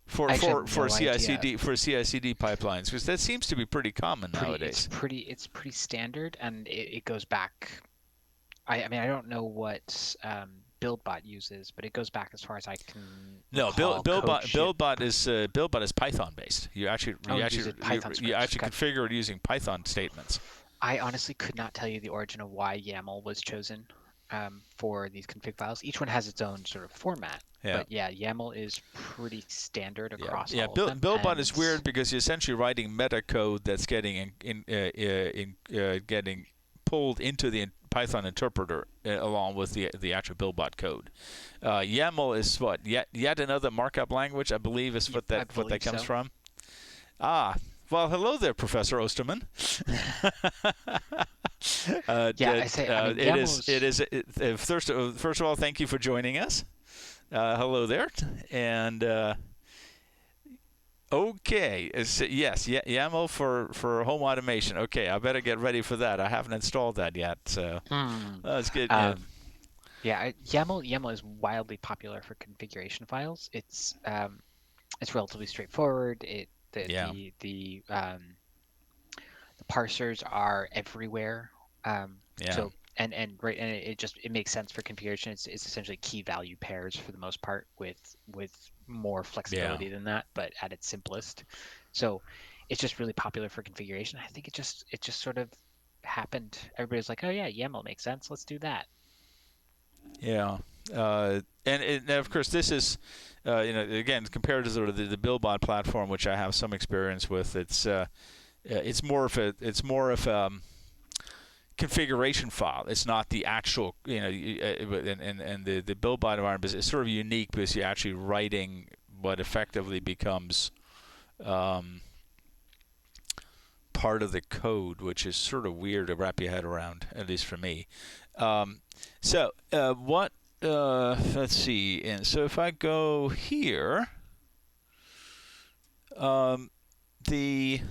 For CI/CD pipelines, because that seems to be pretty common nowadays. It's pretty standard, and it goes back. I mean, I don't know what BuildBot uses, but it goes back as far as I can. No, BuildBot is Python based. You actually configure it using Python statements. I honestly could not tell you the origin of why YAML was chosen for these config files. Each one has its own sort of format. Yeah. But yeah, YAML is pretty standard across all of them. BuildBot is weird because you're essentially writing meta code that's getting getting pulled into the Python interpreter along with the actual BuildBot code. YAML is what yet another markup language, I believe, is what that comes from. Ah. Well, hello there, Professor Osterman. First of all, thank you for joining us. Hello there, and okay, yes, YAML for home automation. Okay, I better get ready for that. I haven't installed that yet, so that's good. YAML is wildly popular for configuration files. It's relatively straightforward. The parsers are everywhere. So and it makes sense for configuration. It's essentially key value pairs for the most part, with more flexibility than that, but at its simplest. So it's just really popular for configuration. I think it just sort of happened. Everybody's like, oh yeah, YAML makes sense. Let's do that. Yeah. And of course, this is, again, compared to sort of the BuildBot platform, which I have some experience with. It's more of a configuration file. It's not the actual, and the BuildBot environment is sort of unique because you're actually writing what effectively becomes part of the code, which is sort of weird to wrap your head around, at least for me. So what let's see. And so if I go here, the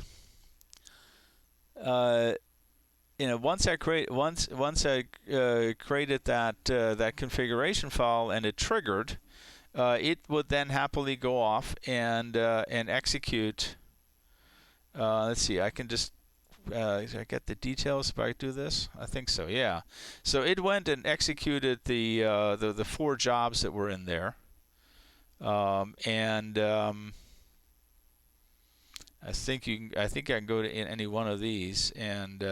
once I created that that configuration file and it triggered, it would then happily go off and execute. Let's see. I can just I get the details if I do this. I think so. Yeah. So it went and executed the 4 jobs that were in there, I think I can go to any one of these and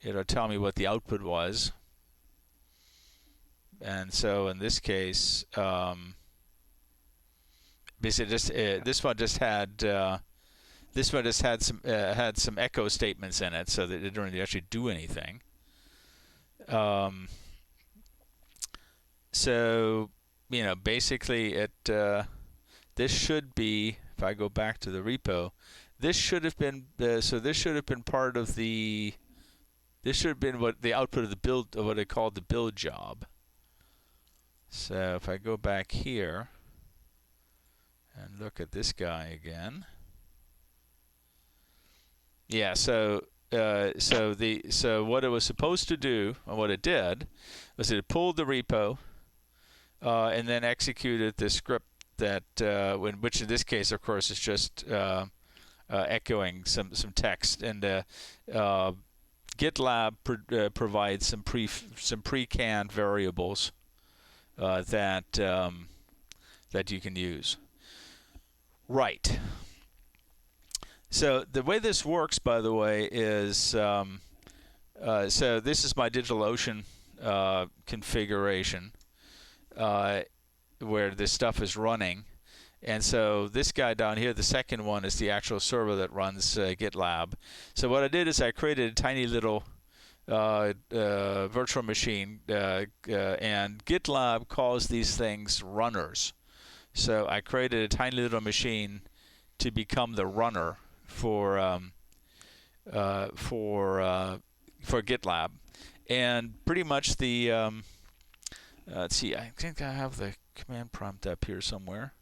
it'll tell me what the output was. And so in this case, basically just this one just had some echo statements in it, so that it didn't really actually do anything. So basically it this should be, if I go back to the repo, this should have been so this should have been part of the this should have been what the output of the build, of what I called the build job. So if I go back here and look at this guy again, yeah. So what it was supposed to do, and what it did, was it pulled the repo and then executed the script that, which in this case, of course, is just echoing some text. And GitLab provides some pre-canned variables that you can use. Right. So the way this works, by the way, is so this is my DigitalOcean configuration where this stuff is running. And so this guy down here, the second one, is the actual server that runs GitLab. So what I did is I created a tiny little virtual machine, and GitLab calls these things runners. So I created a tiny little machine to become the runner for GitLab, and pretty much the let's see. I think I have the command prompt up here somewhere.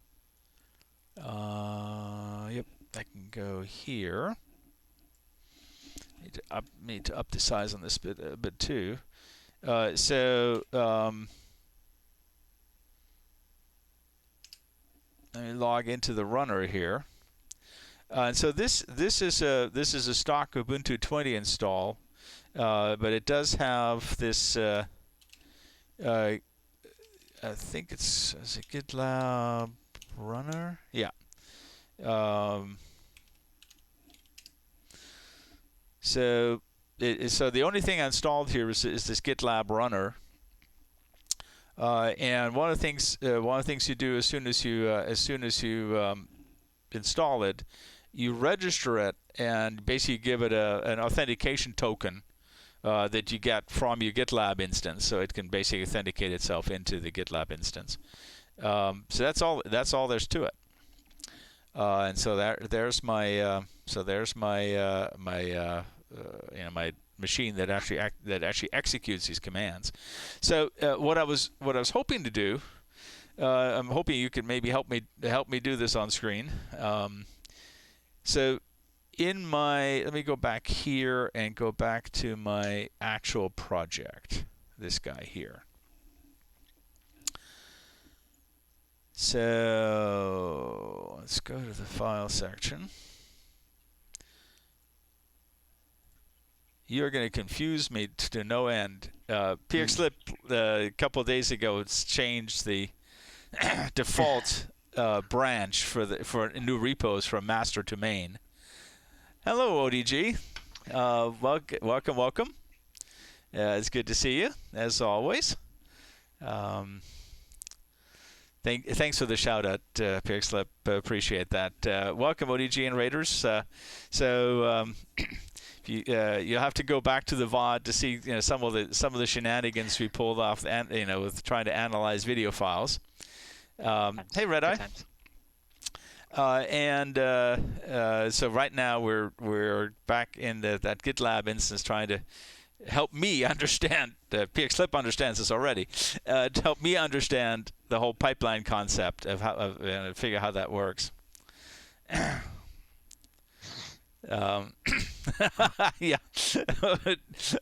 Yep, I can go here. Need to up the size on this a bit too. So let me log into the runner here. And so this is a stock Ubuntu 20 install, but it does have this. I think is it GitLab runner? Yeah. So the only thing I installed here is this GitLab runner. And one of the things you do as soon as you install it, you register it and basically give it an authentication token that you get from your GitLab instance, so it can basically authenticate itself into the GitLab instance. So that's all there's to it. And so there's my my machine that actually executes these commands. So what I was hoping to do, I'm hoping you could maybe help me do this on screen. So let me go back here and go back to my actual project, this guy here. So let's go to the file section. You're going to confuse me to no end. pxslip a couple of days ago changed the default branch for new repos from master to main. Hello, ODG. Welcome. It's good to see you, as always. Thanks for the shout out, pxslip. Appreciate that. Welcome, ODG and Raiders. You'll have to go back to the VOD to see some of the shenanigans we pulled off, and with trying to analyze video files. Hey, Red Eye. So right now we're back in that GitLab instance trying to help me understand. pxslip understands this already. To help me understand the whole pipeline concept of how figure how that works. Yeah.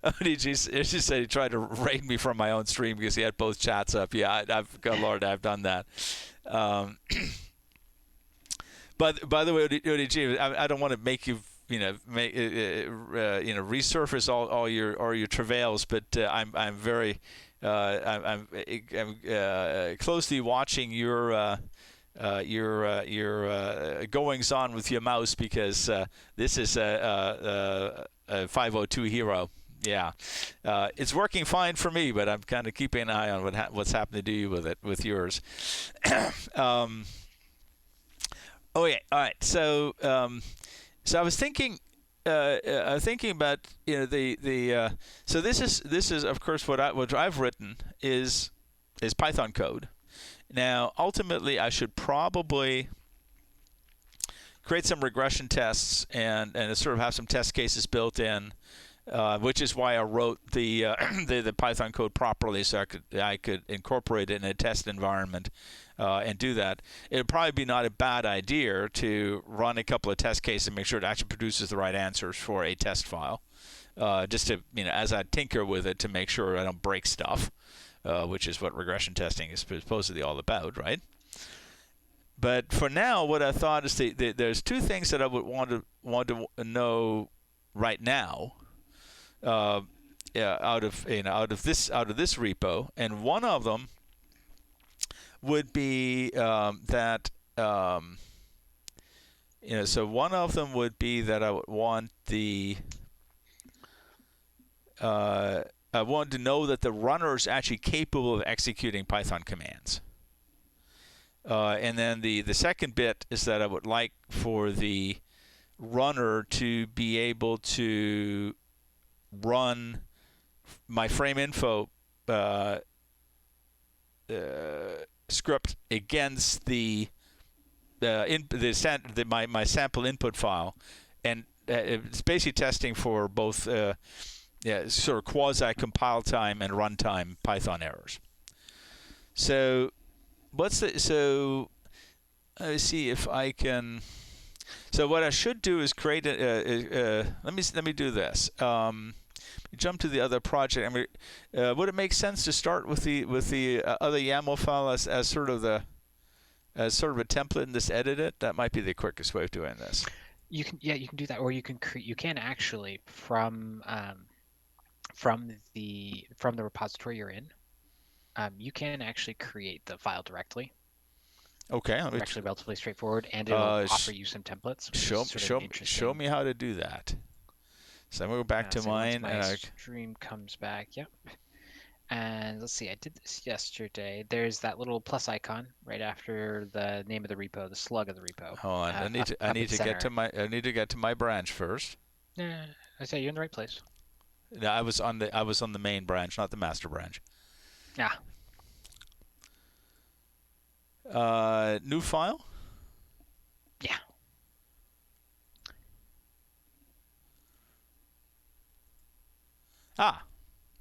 ODG she said he tried to raid me from my own stream because he had both chats up. Yeah, good Lord, I've done that. But by the way, ODG, I don't want to make you resurface all your travails, but I'm very I'm closely watching your goings on with your mouse because this is a 502 hero. Yeah, it's working fine for me, but I'm kind of keeping an eye on what's happening to you with yours. Oh yeah, all right. So I was thinking about so this is of course what I've written is Python code. Now ultimately I should probably create some regression tests and sort of have some test cases built in, which is why I wrote the the Python code properly so I could incorporate it in a test environment. And do that. It would probably be not a bad idea to run a couple of test cases and make sure it actually produces the right answers for a test file. Just to, as I tinker with it to make sure I don't break stuff, which is what regression testing is supposedly all about, right? But for now, what I thought is there's two things that I would want to know right now. Out of this repo, and one of them would be that so one of them would be that I would want I want to know that the runner is actually capable of executing Python commands. And then the second bit is that I would like for the runner to be able to run my frame info script against my sample input file, and it's basically testing for both sort of quasi compile time and runtime Python errors. So let me see if I can. So what I should do is create let me do this. Jump to the other project. I mean, would it make sense to start with the other YAML file as sort of a template and just edit it? That might be the quickest way of doing this. You can do that, or you can actually from the repository you're in, you can actually create the file directly. Okay, it's actually relatively straightforward, and it'll offer you some templates. Show me how to do that. So I'm going to go back to mine. Once my stream comes back, yep. And let's see, I did this yesterday. There's that little plus icon right after the name of the repo, the slug of the repo. Hold on, I need to get to my branch first. Yeah, I say you're in the right place. No, I was on the main branch, not the master branch. Yeah. New file? Yeah.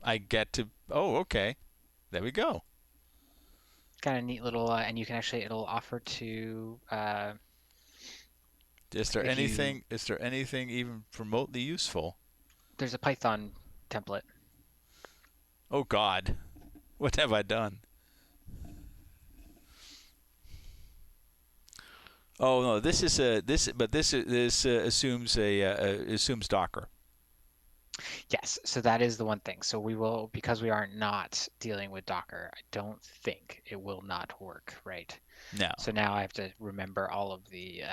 I get to. Oh, okay. There we go. Kind of neat little, and you can actually, it'll offer to. Is there anything even remotely useful? There's a Python template. Oh God, what have I done? Oh no, this assumes assumes Docker. Yes, so that is the one thing. So we will, because we are not dealing with Docker, I don't think it will not work, right? No. So now I have to remember all of the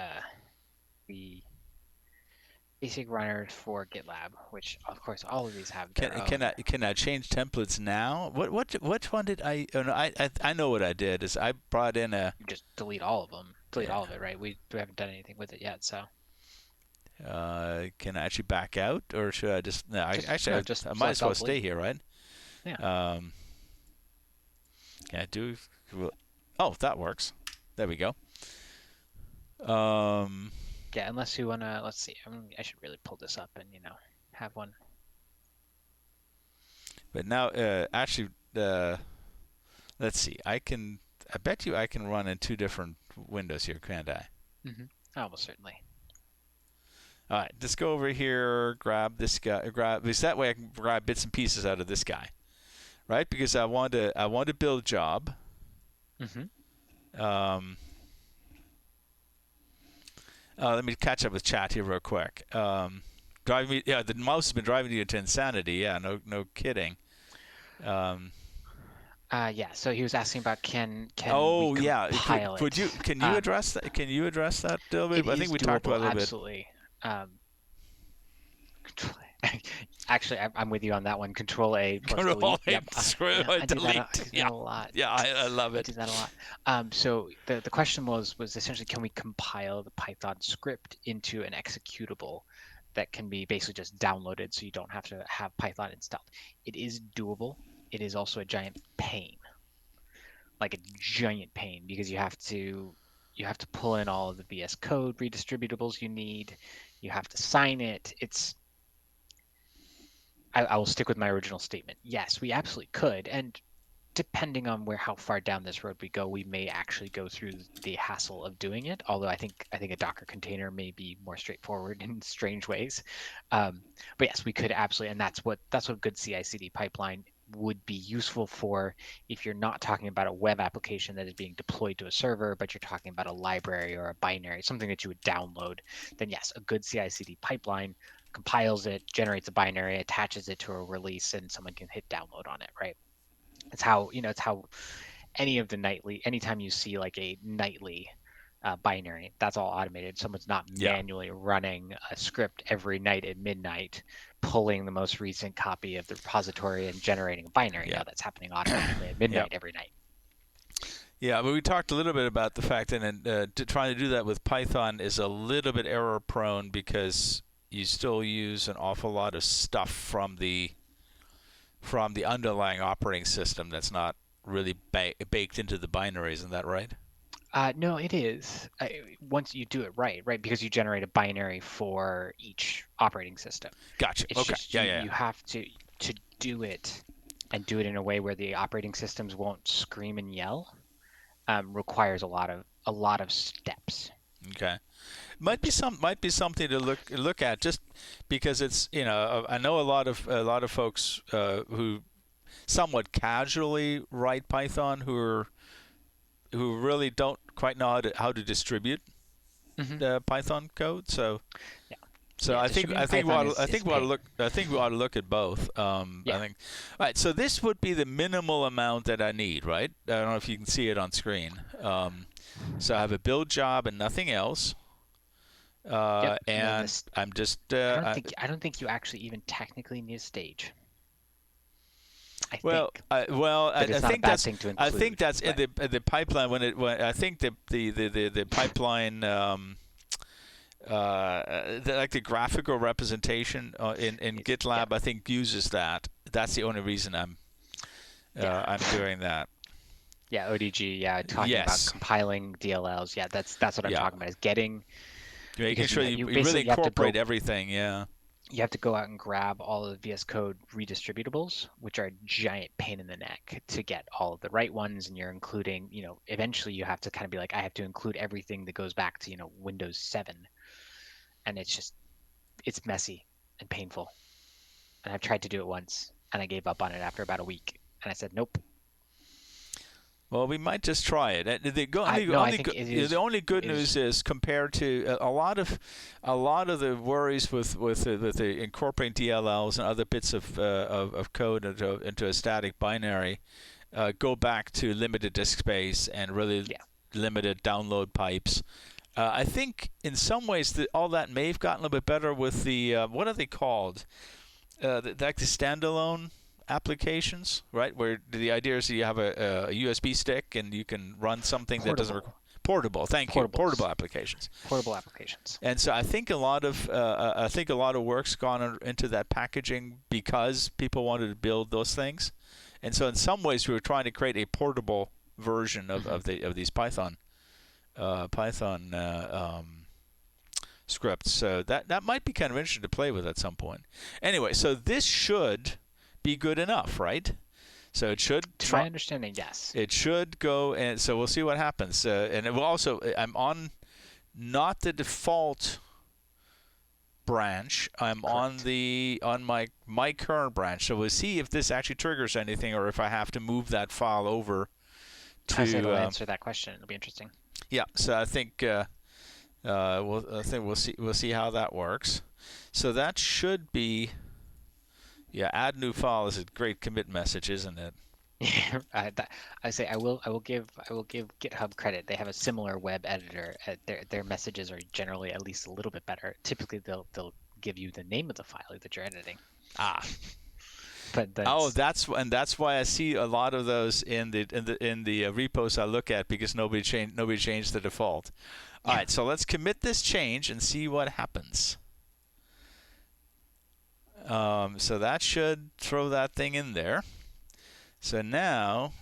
basic runners for GitLab, which of course all of these have their own. Can I change templates now? Which one did I? Oh no, I know what I did is I brought in a. You just delete all of them. Delete all of it, right? We haven't done anything with it yet, so. Can I actually back out, or should I just? No, I might as well stay here, right? Yeah. Can I do? Oh, that works. There we go. Yeah, unless you wanna, let's see. I should really pull this up and have one. But now, actually, let's see. I bet you I can run in two different windows here, can't I? Mm-hmm. Almost certainly. All right, let's go over here, grab this guy, because that way I can grab bits and pieces out of this guy, right? Because I want to build job. Mm-hmm. Um, let me catch up with chat here real quick. Driving me, yeah, the mouse has been driving you into insanity. Yeah, no kidding. Um, Yeah. So he was asking about can we oh yeah, compile it? can you address that? Can you address that a little It bit? I think is we talked about doable, it a little bit. absolutely. Um, Actually, I'm with you on that one. Control A plus Control delete. A, Yep. screw I do that. I delete. do Yeah, that a lot. yeah, I love I it. do that a lot. So the question was essentially, can we compile the Python script into an executable that can be basically just downloaded, so you don't have to have Python installed? It is doable. It is also a giant pain, like a giant pain, because you have to pull in all of the VS Code redistributables you need. You have to sign it. I will stick with my original statement. Yes, we absolutely could, and depending on how far down this road we go, we may actually go through the hassle of doing it. Although I think a Docker container may be more straightforward in strange ways. But yes, we could absolutely, and that's what good CI/CD pipeline would be useful for. If you're not talking about a web application that is being deployed to a server, but you're talking about a library or a binary, something that you would download, then yes, a good CI/CD pipeline compiles it, generates a binary, attaches it to a release, and someone can hit download on it, right? It's how anytime you see like a nightly binary, that's all automated. Someone's not Yeah, manually running a script every night at midnight, pulling the most recent copy of the repository and generating a binary. yeah, No, that's happening automatically at yeah. midnight every night. Yeah, but we talked a little bit about the fact that trying to do that with Python is a little bit error prone because you still use an awful lot of stuff from the underlying operating system that's not really baked into the binaries. Isn't that right? No, it is. Once you do it right, right, because you generate a binary for each operating system. Gotcha. It's Okay. just Yeah, you yeah, you have to do it and do it in a way where the operating systems won't scream and yell. Requires a lot of steps. yeah. Okay. Might be something to look at just because it's I know a lot of folks who somewhat casually write Python who really don't quite know how to distribute Hmm. Python code. So Yeah, so yeah. I think Distributing I think we Python ought to, is I is think a we ought to pain. look I think we ought to look at both. I Yeah. think. All right. So this would be the minimal amount that I need, right? I don't know if you can see it on screen. So I have a build job and nothing else. Yep. And then And this, I'm just I don't think you actually even technically need a stage. I well, think, but I it's not a think bad that's thing to I think include. that's in But the pipeline when I think the pipeline like the graphical representation in yeah, GitLab I think uses that. That's the only reason yeah. I'm doing that. Yeah, ODG, yeah, talking about Yes. compiling DLLs. Yeah, that's what I'm Yeah. talking about, is getting, Making because you sure you you really basically incorporate everything. Yeah. you have to go out and grab all of the VS Code redistributables, which are a giant pain in the neck to get all of the right ones, and you're including, eventually you have to kind of be like, I have to include everything that goes back to, Windows 7, and it's messy and painful. And I've tried to do it once, and I gave up on it after about a week, and I said, nope. Well, we might just try it. No, I think it The is only good it is news is compared to a lot of the worries with the incorporating DLLs and other bits of code into a static binary go back to limited disk space and really yeah. limited download pipes. I think in some ways that all that may have gotten a little bit better with the what are they called? Like the standalone applications, right? Where the idea is that you have a USB stick and you can run something that doesn't Portable portable. Thank you, portables, portable applications. portable applications. And so I think a lot of work's gone into that packaging because people wanted to build those things, and so in some ways we were trying to create a portable version of, Hmm. of these Python scripts. So that might be kind of interesting to play with at some point. Anyway, so this should be good enough, right? So it should To my understanding, yes. it should go, and so we'll see what happens. And it will also, I'm on not the default branch. I'm Correct. on my current branch. So we'll see if this actually triggers anything, or if I have to move that file over I say it'll to. answer that question. It'll be interesting. Yeah. So I think we'll see how that works. So that should be. Yeah, add new file is a great commit message, isn't it? I say I will give GitHub credit. They have a similar web editor. Their messages are generally at least a little bit better. Typically, they'll give you the name of the file that you're editing. Ah. But that's why I see a lot of those in the repos I look at, because nobody changed the default. All right, so let's commit this change and see what happens. So that should throw that thing in there. So now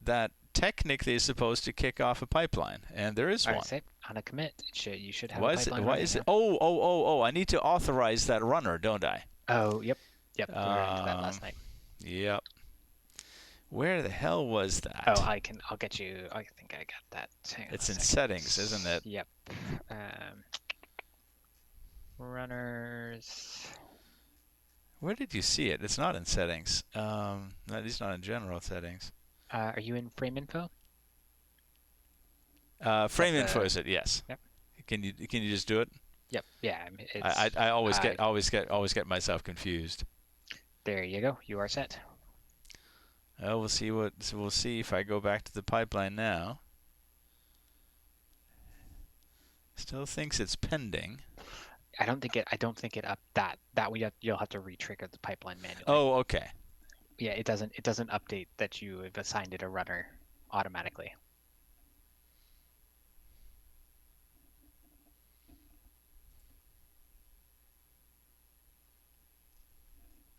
that technically is supposed to kick off a pipeline, and there is one. I say on a commit, you should have Why a is it? pipeline Why running is now. it? Oh! I need to authorize that runner, don't I? Oh, yep. We ran into that last night. Yep. Where the hell was that? Oh, I'll get you. I think I got that. It's in settings, isn't it? Yep. Runners. Where did you see it? It's not in settings. No, it's not in general settings. Are you in frame info? Frame info is it? Yes. Yep. Can you just do it? Yep. Yeah. I always get myself confused. There you go. You are set. Well, we'll see if I go back to the pipeline now. Still thinks it's pending. I don't think it up that you'll have to re-trigger the pipeline manually. Oh, okay. Yeah, it doesn't update that you have assigned it a runner automatically.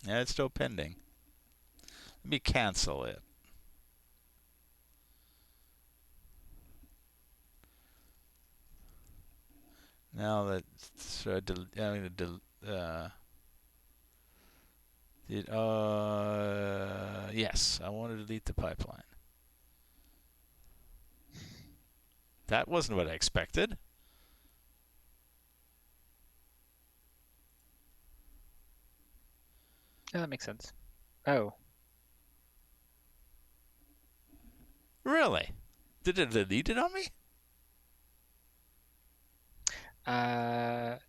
Yeah, it's still pending. Let me cancel it. Now that yes, I want to delete the pipeline. That wasn't what I expected. Yeah, that makes sense. Oh. Really? Did it delete it on me?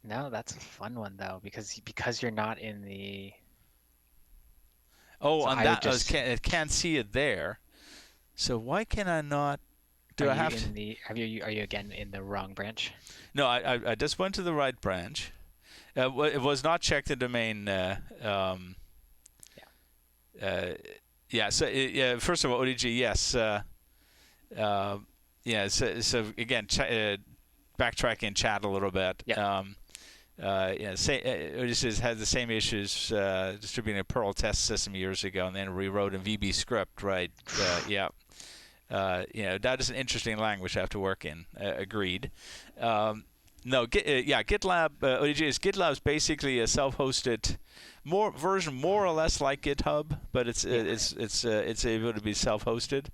No, that's a fun one though, because you're not in the. Oh, So on I that would just. I can't see it there. So why can I not? Are you again in the wrong branch? No, I just went to the right branch. It was not checked in domain. Yeah. So first of all, ODG, yes. Yeah. So again, backtracking chat a little bit. Yeah. Odysseus had the same issues distributing a Perl test system years ago, and then rewrote in VB script, right? Yeah. That is an interesting language to have to work in. Agreed. No, GitLab GitLab is basically a self-hosted version more or less like GitHub, but it's able to be self-hosted.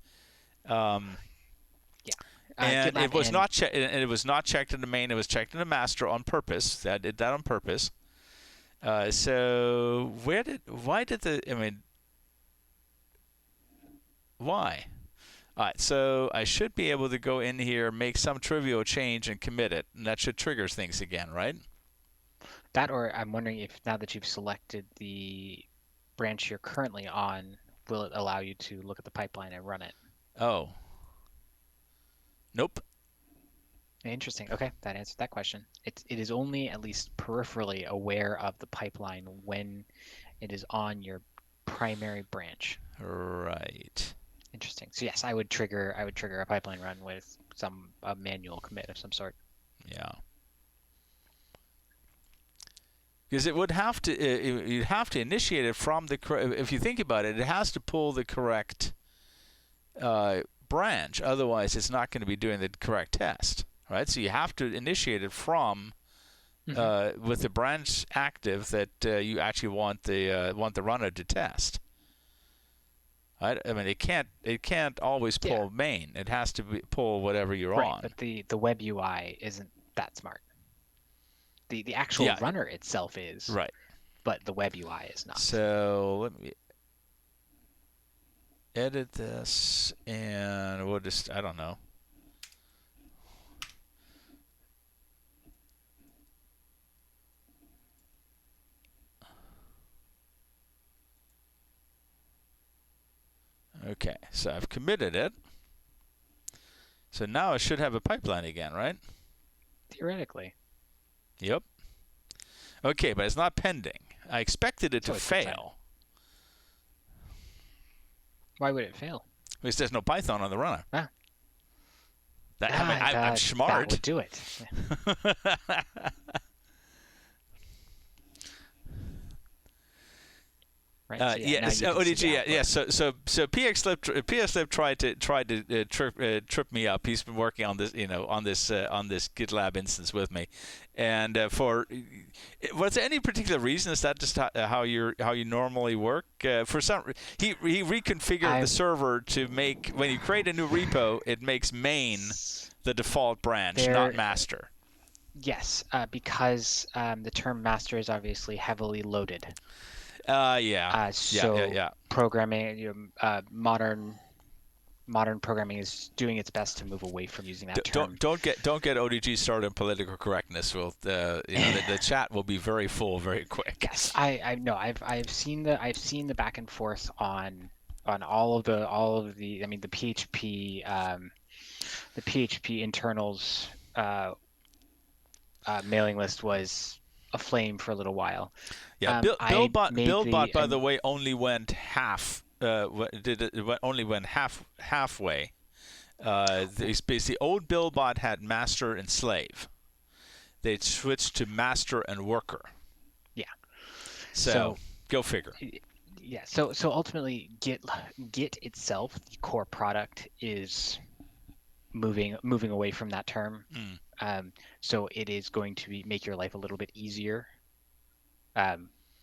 And it was not checked. And it was not checked in the main. It was checked in the master on purpose. That did that on purpose. So why? All right, so I should be able to go in here, make some trivial change, and commit it, and that should trigger things again, right? That, or I'm wondering if now that you've selected the branch you're currently on, will it allow you to look at the pipeline and run it? Oh. Nope. Interesting. Okay, that answered that question. It is only at least peripherally aware of the pipeline when it is on your primary branch. Right. Interesting. So yes, I would trigger a pipeline run with a manual commit of some sort. Yeah. Because it would have to you'd have to initiate it from the if you think about it, it has to pull the correct branch. Otherwise, it's not going to be doing the correct test, right? So you have to initiate it from with the branch active that you actually want the runner to test. I mean, it can't always pull main. It has to pull whatever you're on. But the web UI isn't that smart. The actual runner itself is, right, but the web UI is not. So let me edit this, and we'll just, I don't know. Okay, so I've committed it. So now I should have a pipeline again, right? Theoretically. Yep. Okay, but it's not pending. I expected it to fail. Why would it fail? Because there's no Python on the runner. Ah. I'm smart. That would do it. Right. Yes, ODG. Yes. So pxslip tried to trip me up. He's been working on this, on this GitLab instance with me, and was there any particular reason? Is that just how you normally work? For some, he reconfigured the server to make, when you create a new repo, it makes main the default branch, not master. Yes, because the term master is obviously heavily loaded. Programming, modern programming is doing its best to move away from using that term. Don't get ODG started on political correctness. The chat will be very full very quick. Yes, I know. I've seen the back and forth on all of the I mean, the PHP internals mailing list was aflame for a little while. Yeah, BuildBot, by the way, only went half. Only went halfway. The old BuildBot had master and slave. They switched to master and worker. Yeah. So go figure. Yeah. So ultimately, Git itself, the core product, is moving away from that term. So it is going to make your life a little bit easier.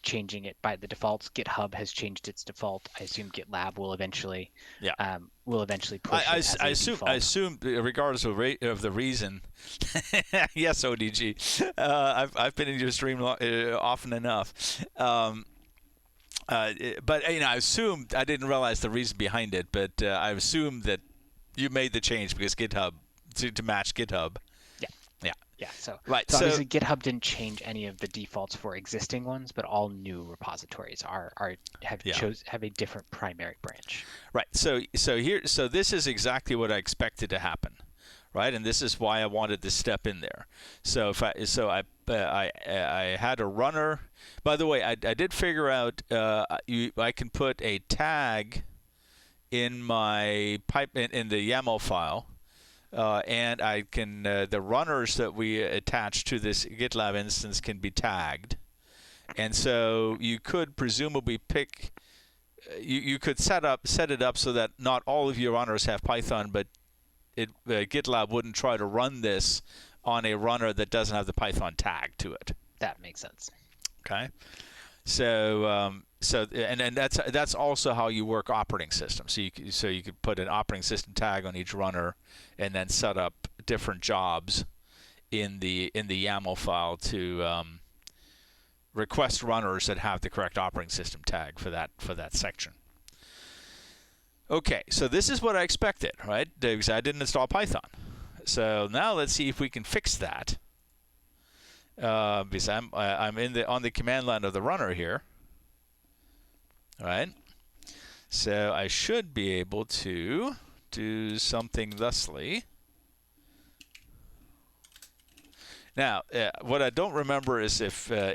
Changing it by the defaults. GitHub has changed its default. I assume GitLab will eventually push it as a default. I assume, regardless of the reason. Yes, ODG. I've been in your stream often enough. But I assumed, I didn't realize the reason behind it. But I assumed that you made the change because GitHub to match GitHub. Yeah, so right. So obviously GitHub didn't change any of the defaults for existing ones, but all new repositories have a different primary branch. Right. So this is exactly what I expected to happen, right? And this is why I wanted this step in there. So I had a runner. By the way, I did figure out I can put a tag in my pipe in the YAML file. And I can the runners that we attach to this GitLab instance can be tagged, and so you could presumably pick. You could set it up so that not all of your runners have Python, but GitLab wouldn't try to run this on a runner that doesn't have the Python tag to it. That makes sense. Okay. So that's also how you work operating systems. So you could put an operating system tag on each runner, and then set up different jobs in the YAML file to request runners that have the correct operating system tag for that section. Okay, so this is what I expected, right? Because I didn't install Python. So now let's see if we can fix that. Because I'm on the command line of the runner here. All right. So I should be able to do something thusly. Now, what I don't remember is if I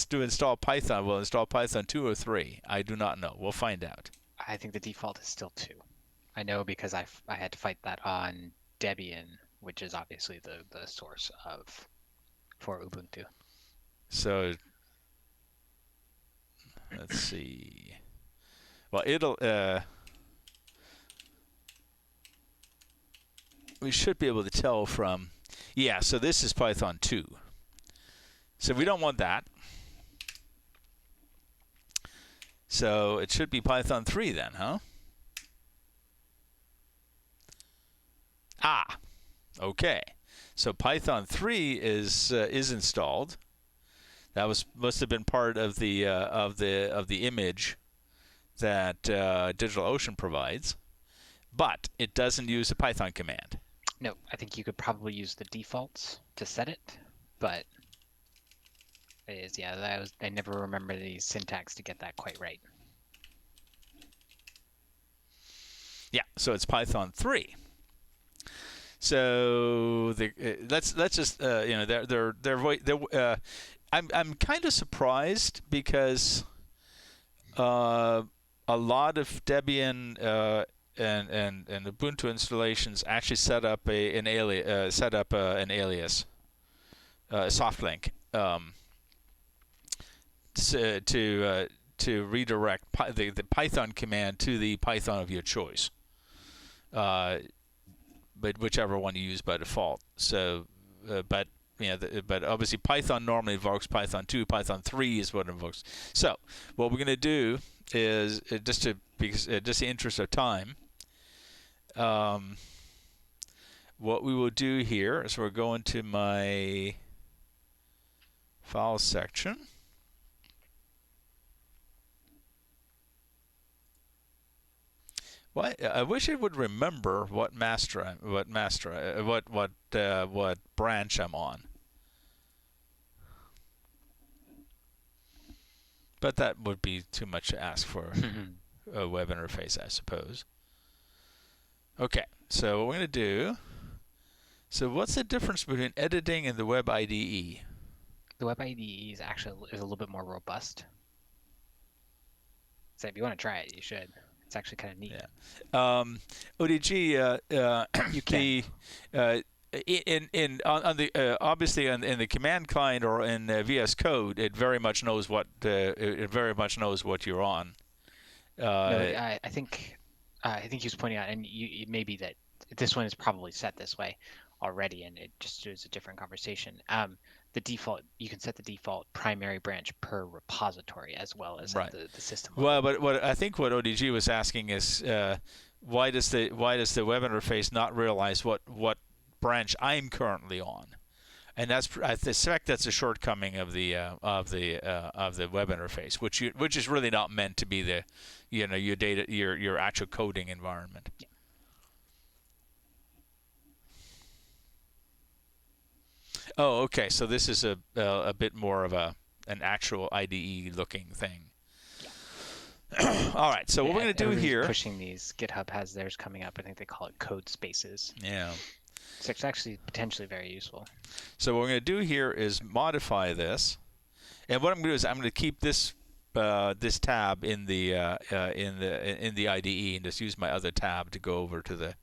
do install Python, will install Python 2 or 3. I do not know. We'll find out. I think the default is still 2. I know because I had to fight that on Debian, which is obviously the source for Ubuntu. So let's see. Well, it'll. We should be able to tell from. Yeah. So this is Python 2. So we don't want that. So it should be Python 3 then, huh? Ah, okay. So Python 3 is installed. That must have been part of the image that DigitalOcean provides, but it doesn't use a Python command. No, I think you could probably use the defaults to set it, but it is, yeah, I never remember the syntax to get that quite right. Yeah, so it's Python 3. So let's just I'm kind of surprised because a lot of Debian and Ubuntu installations actually set up an alias, a soft link, to redirect the Python command to the Python of your choice, but whichever one you use by default. So, but but obviously Python normally invokes Python 2. Python 3 is what it invokes. So what we're going to do is just the interest of time. What we will do here is we're going to my file section. Well, I wish I would remember what branch I'm on. But that would be too much to ask for a web interface, I suppose. Okay, so what we're going to do. So what's the difference between editing and the Web IDE? The Web IDE is actually a little bit more robust. So if you want to try it, you should. It's actually kind of neat. Yeah. ODG. You can. Obviously in the command client or in VS Code, it very much knows what you're on. No, I think he was pointing out, and it may be that this one is probably set this way already, and it just is a different conversation. The default, you can set the default primary branch per repository as well as right. the system Well, level. but what I think what ODG was asking is why does the web interface not realize what branch I'm currently on? And I suspect that's a shortcoming of the web interface, which is really not meant to be the your actual coding environment. Yeah. Oh, okay. So this is a bit more of an actual IDE looking thing. Yeah. All right. So what we're going to do here, pushing these. GitHub has theirs coming up. I think they call it code spaces. Yeah. So it's actually potentially very useful. So what we're going to do here is modify this, and what I'm going to do is I'm going to keep this this tab in the IDE and just use my other tab to go over to the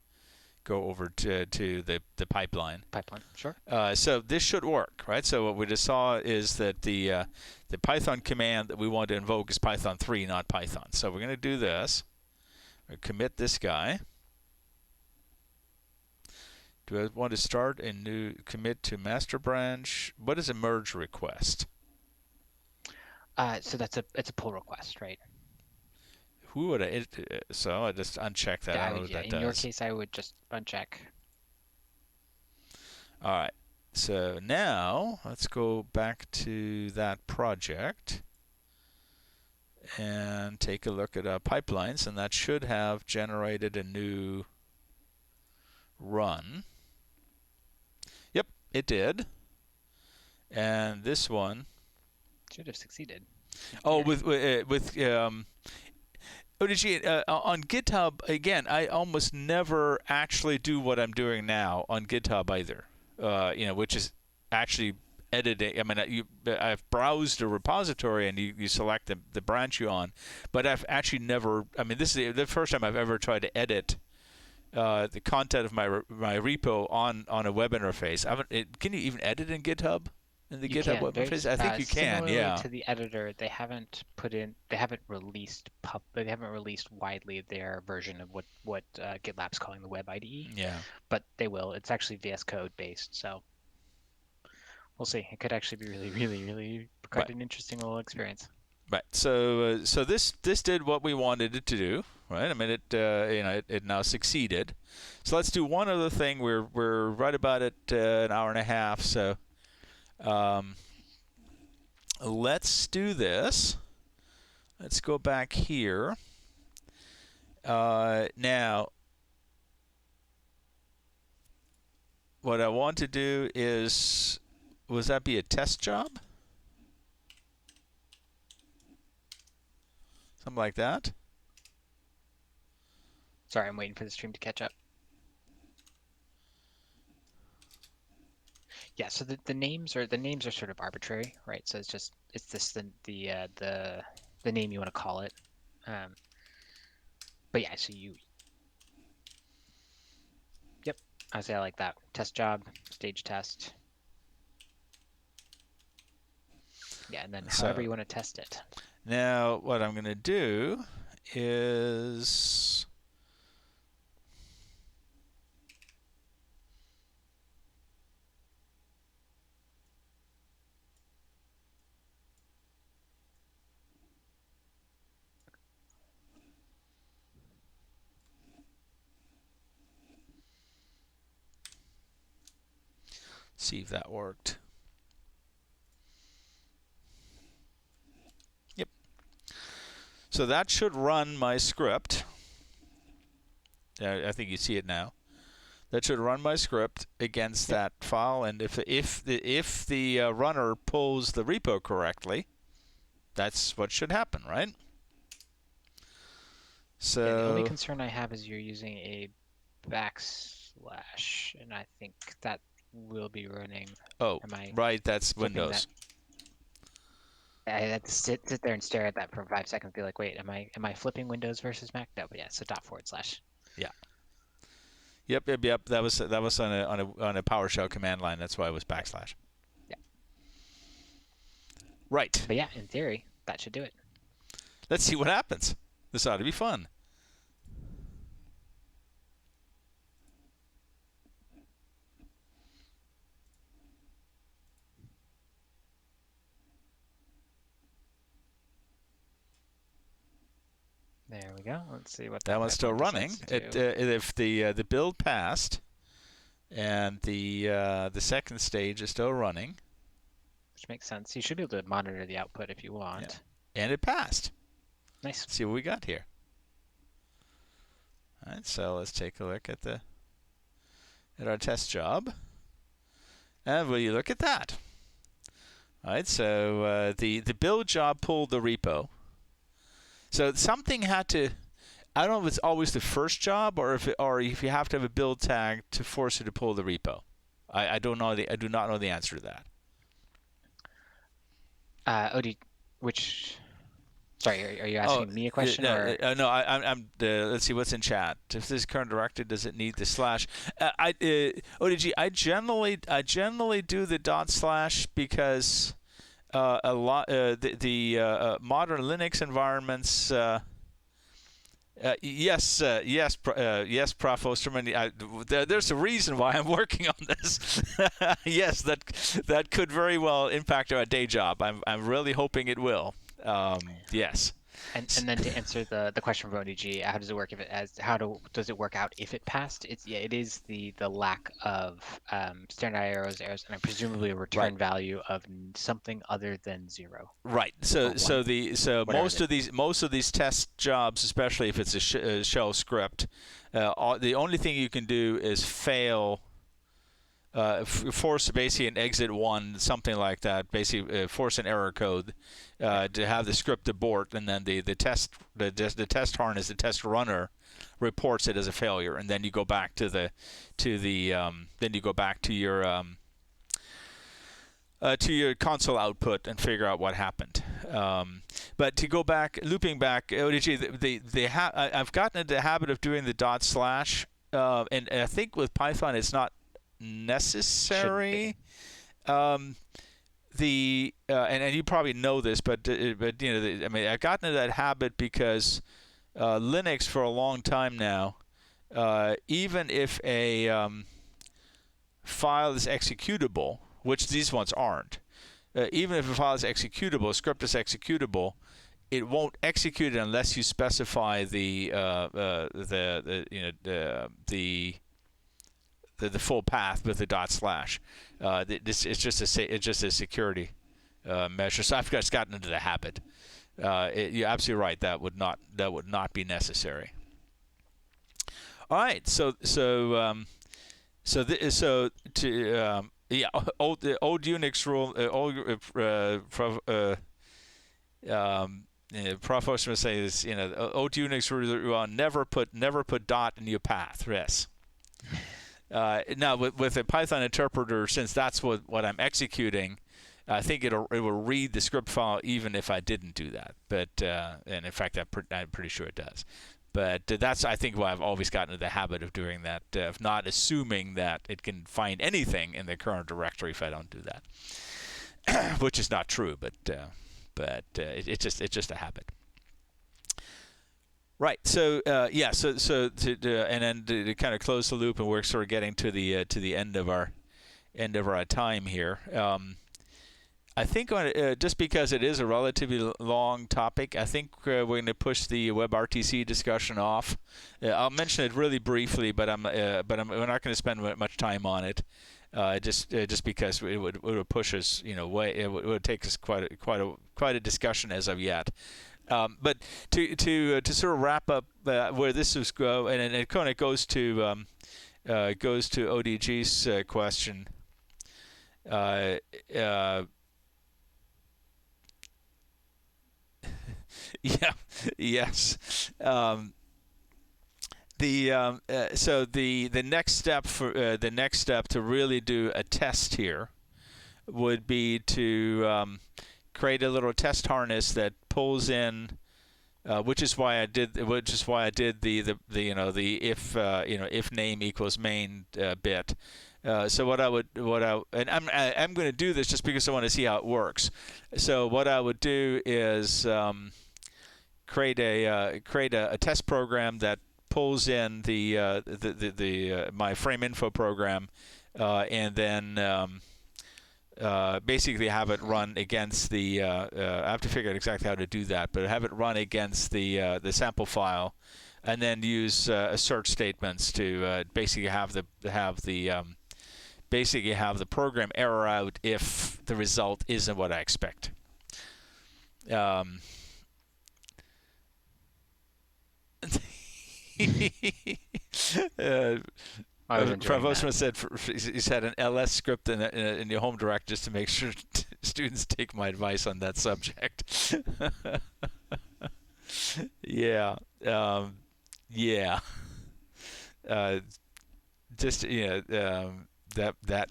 pipeline. Pipeline, sure. So this should work, right? So what we just saw is that the Python command that we want to invoke is Python 3, not Python. So we're going to do this. We're going to commit this guy. Do I want to start a new commit to master branch? What is a merge request? So it's a pull request, right? Who would I? So I just uncheck that. I don't know what that does. In your case, I would just uncheck. All right. So now let's go back to that project and take a look at our pipelines, and that should have generated a new run. Yep, it did. And this one Should have succeeded. Oh, with ODG on GitHub again. I almost never actually do what I'm doing now on GitHub either. Which is actually editing. I mean, I've browsed a repository and you select the branch you're on, but I've actually never. I mean, this is the first time I've ever tried to edit the content of my repo on a web interface. Can you even edit in GitHub? In the GitHub web interface, I think you can. Yeah. To the editor, they haven't released widely their version of what GitLab's calling the Web IDE. Yeah. But they will. It's actually VS Code based, so We'll see. It could actually be really quite an interesting little experience. Right. So so this did what we wanted it to do. Right. I mean, it now succeeded. So let's do one other thing. We're right about at an hour and a half. So let's do this. Let's go back here. Now, what I want to do is, was that be a test job? Something like that. Sorry, I'm waiting for the stream to catch up. Yeah, so the names are sort of arbitrary, right? So it's just the name you want to call it. But yeah, so yep, I say I like that. Test job, stage test. Yeah, and then however you want to test it. Now, what I'm going to do is see if that worked. Yep. So that should run my script. I think you see it now. That should run my script against that file, and if the runner pulls the repo correctly, that's what should happen, right? So yeah, the only concern I have is you're using a backslash, and I think that will be running. Oh, right, that's Windows. I had to sit there and stare at that for 5 seconds, and be like, wait, am I flipping Windows versus Mac? No, but yeah, so // Yeah. Yep. That was on a PowerShell command line. That's why it was backslash. Yeah. Right. But yeah, in theory, that should do it. Let's see what happens. This ought to be fun. There we go. Let's see what that one's still running. If the build passed, and the second stage is still running, which makes sense. You should be able to monitor the output if you want. Yeah. And it passed. Nice. Let's see what we got here. All right, so let's take a look at our test job, and will you look at that? All right, so the build job pulled the repo. So something had to. I don't know if it's always the first job or if you have to have a build tag to force it to pull the repo. I don't know. I do not know the answer to that. Which? Sorry, are you asking me a question? No, I'm. Let's see what's in chat. If this is current directed, does it need the slash? ODG. I generally do the / because a lot the modern Linux environments. Yes, Prof. Osterman. There's a reason why I'm working on this. Yes, that could very well impact our day job. I'm really hoping it will. Yes. And then to answer the question from ODG, how does it work does it work out if it passed? It is the lack of standard errors, and presumably a return value of something other than 0. Right. So most of these test jobs, especially if it's a shell script, the only thing you can do is fail. Force basically an exit 1, something like that. Basically, force an error code to have the script abort, and then the test harness, the test runner, reports it as a failure, and then you go back to your console output and figure out what happened. But to go back, looping back, ODG, I've gotten into the habit of doing the // and I think with Python it's not necessary. And you probably know this, but I've gotten into that habit because Linux for a long time now, even if a file is executable which these ones aren't. Even if a file is executable, a script is executable, it won't execute it unless you specify the full path with the /. It's just a security measure. So I've just gotten into the habit. You're absolutely right. That would not be necessary. All right. So old Unix rule. Prof would say this. Old Unix rule: never put dot in your path. Yes. Now with a Python interpreter, since that's what I'm executing, I think it will read the script file even if I didn't do that. But and in fact, I'm pretty sure it does. But that's, I think, why I've always gotten into the habit of doing that, of not assuming that it can find anything in the current directory if I don't do that, which is not true. But it's just a habit. Right. So yeah. So and then to kind of close the loop, and we're sort of getting to the end of our time here. I think just because it is a relatively long topic, I think we're going to push the WebRTC discussion off. I'll mention it really briefly, but we're not going to spend much time on it. Just because it would push us, way. It would take us quite a discussion as of yet. But to sort of wrap up where this is go, and it kind of goes to ODG's question. Yeah. Yes. So the next step to really do a test here would be to create a little test harness that pulls in, which is why I did the if name equals main bit. So I'm going to do this just because I want to see how it works. So what I would do is create a test program that pulls in my frame info program, and then basically have it run against the. I have to figure out exactly how to do that, but have it run against the sample file, and then use assert statements to basically have the program error out if the result isn't what I expect. Provost said he's had an ls script in your home directory just to make sure students take my advice on that subject. Yeah. Yeah. That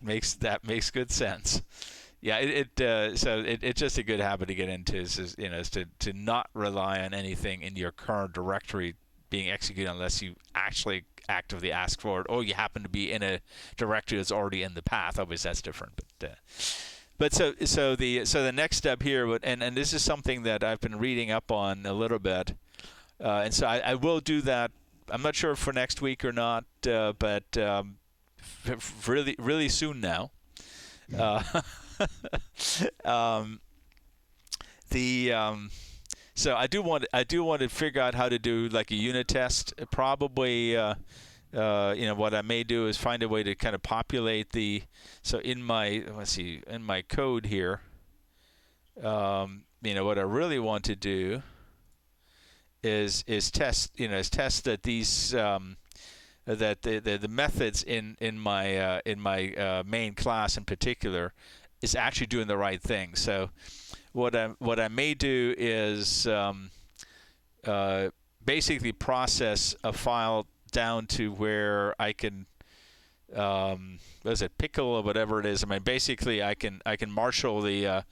makes good sense. Yeah, it's just a good habit to get into is to not rely on anything in your current directory being executed unless you actually actively ask for it, or you happen to be in a directory that's already in the path. Obviously, that's different. But so the next step here would, and this is something that I've been reading up on a little bit, and so I will do that. I'm not sure for next week or not, but really soon now. So I do want to figure out how to do like a unit test. Probably, what I may do is find a way to kind of populate so in my code here. What I really want to do is test that these that the methods in my main class in particular is actually doing the right thing. So what I may do is basically process a file down to where I can pickle or whatever it is. I mean, basically I can marshal I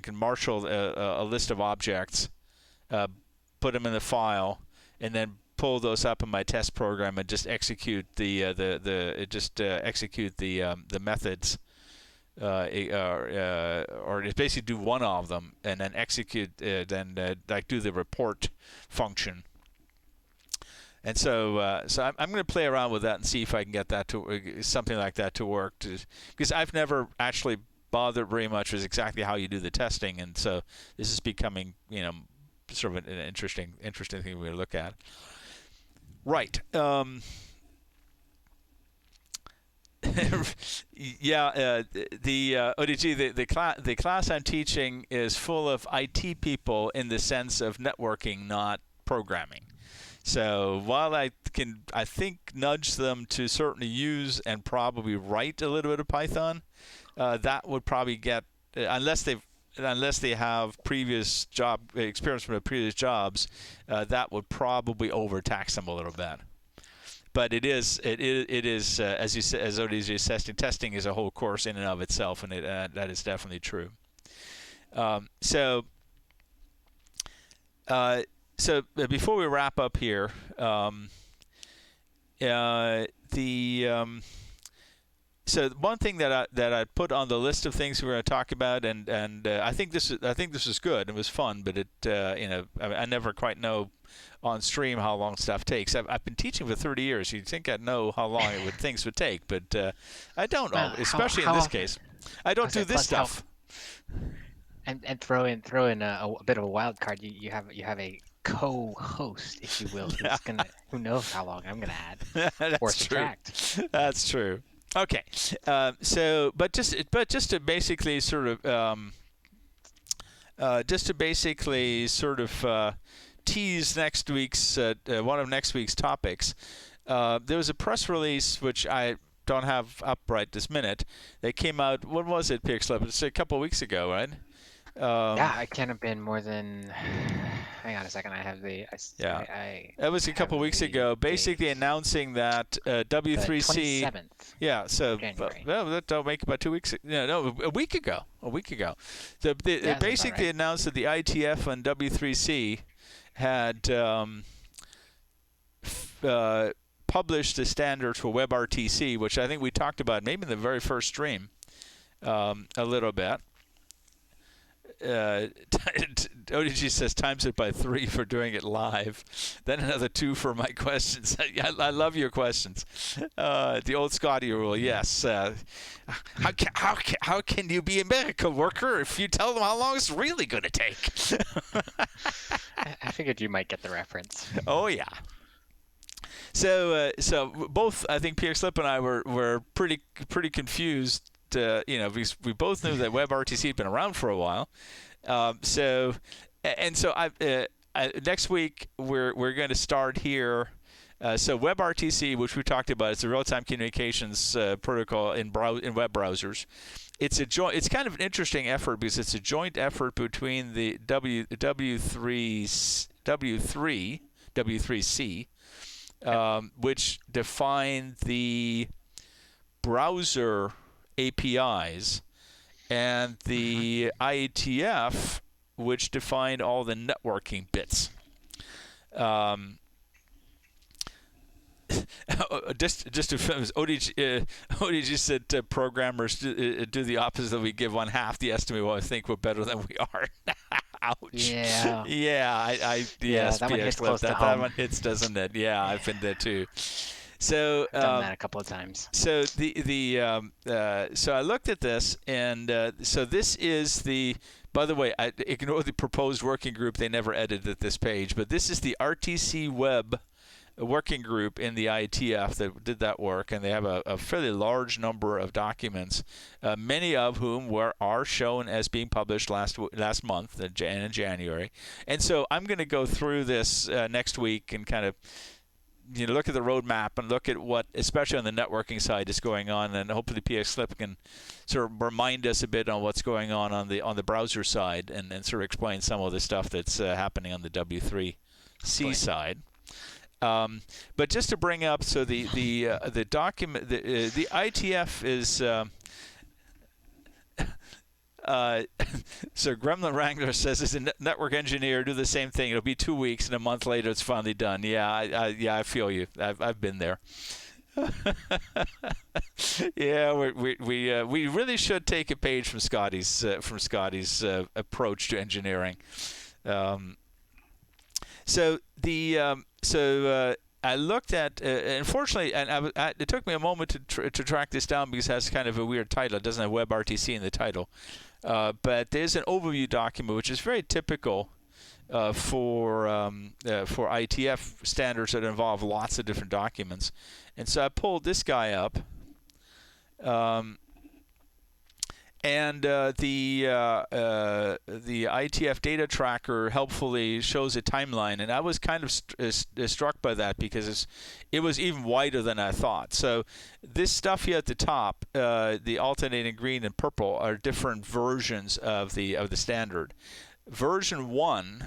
can marshal a list of objects, put them in the file, and then pull those up in my test program and just execute the methods. Or just basically do one of them and then execute, do the report function, And so I'm going to play around with that and see if I can get that to something like that to work. Because I've never actually bothered very much with exactly how you do the testing, and so this is becoming, sort of an interesting thing we look at. Right. Yeah, the ODG, the class I'm teaching is full of IT people in the sense of networking, not programming. So while I think nudge them to certainly use and probably write a little bit of Python, that would probably get unless they have previous job experience from the previous jobs, that would probably overtax them a little bit. But it is as you said, as ODG says, testing is a whole course in and of itself, and that is definitely true. So before we wrap up here, so one thing that I put on the list of things we're going to talk about, and I think this is good. It was fun, but I never quite know on stream how long stuff takes. I've been teaching for 30 years. You'd think I'd know how long things would take, but I don't know. Especially in this case, I don't do this stuff. And throw in a bit of a wild card. You have a co-host, if you will, who knows how long I'm gonna add or subtract. That's true. Okay, but just to basically sort of tease next week's one of next week's topics. There was a press release which I don't have up right this minute. They came out. What was it, pxslip? It's a couple of weeks ago, right? Yeah, it can't have been more than. Hang on a second. I have the. That was a couple of weeks ago, basically announcing that W3C. 27th. Yeah, so that'll make about 2 weeks. No, a week ago. They basically announced that the ITF and W3C had published the standards for WebRTC, which I think we talked about maybe in the very first stream a little bit. ODG says times it by 3 for doing it live, then another 2 for my questions. I love your questions. The old Scotty rule, yes. How can you be a miracle worker if you tell them how long it's really going to take? I figured you might get the reference. Oh yeah. So both, I think pxslip and I were pretty confused. Because we both knew that WebRTC had been around for a while. So next week we're going to start here. So WebRTC, which we talked about, it's a real-time communications protocol in web browsers. It's kind of an interesting effort because it's a joint effort between the W3C, which define the browser APIs, and the IETF, which defined all the networking bits. Just to ODG said programmers do the opposite. We give one half the estimate what I think we're better than we are. Ouch. Yeah. Yeah. That one hits close to home. That one hits, doesn't it? Yeah, I've been there too. So done that a couple of times. So so I looked at this, and so this is the. By the way, I ignore the proposed working group. They never edited this page, but this is the RTC Web working group in the IETF that did that work, and they have a fairly large number of documents, many of whom are shown as being published last month in January. And so I'm going to go through this next week and kind of look at the roadmap and look at what, especially on the networking side, is going on, and hopefully pxslip can sort of remind us a bit on what's going on the browser side, and sort of explain some of the stuff that's happening on the W3C side. But just to bring up, so the document, the ITF is. So Gremlin Wrangler says, as a network engineer, do the same thing. It'll be 2 weeks, and a month later, it's finally done. Yeah, I feel you. I've been there. Yeah, we really should take a page from Scotty's approach to engineering. So I looked at, unfortunately, and it took me a moment to track this down because it has kind of a weird title. It doesn't have WebRTC in the title. But there's an overview document, which is very typical for IETF standards that involve lots of different documents. And so I pulled this guy up. And the IETF data tracker helpfully shows a timeline, and I was kind of struck by that because it was even wider than I thought. So this stuff here at the top, the alternating green and purple, are different versions of the standard. Version 1,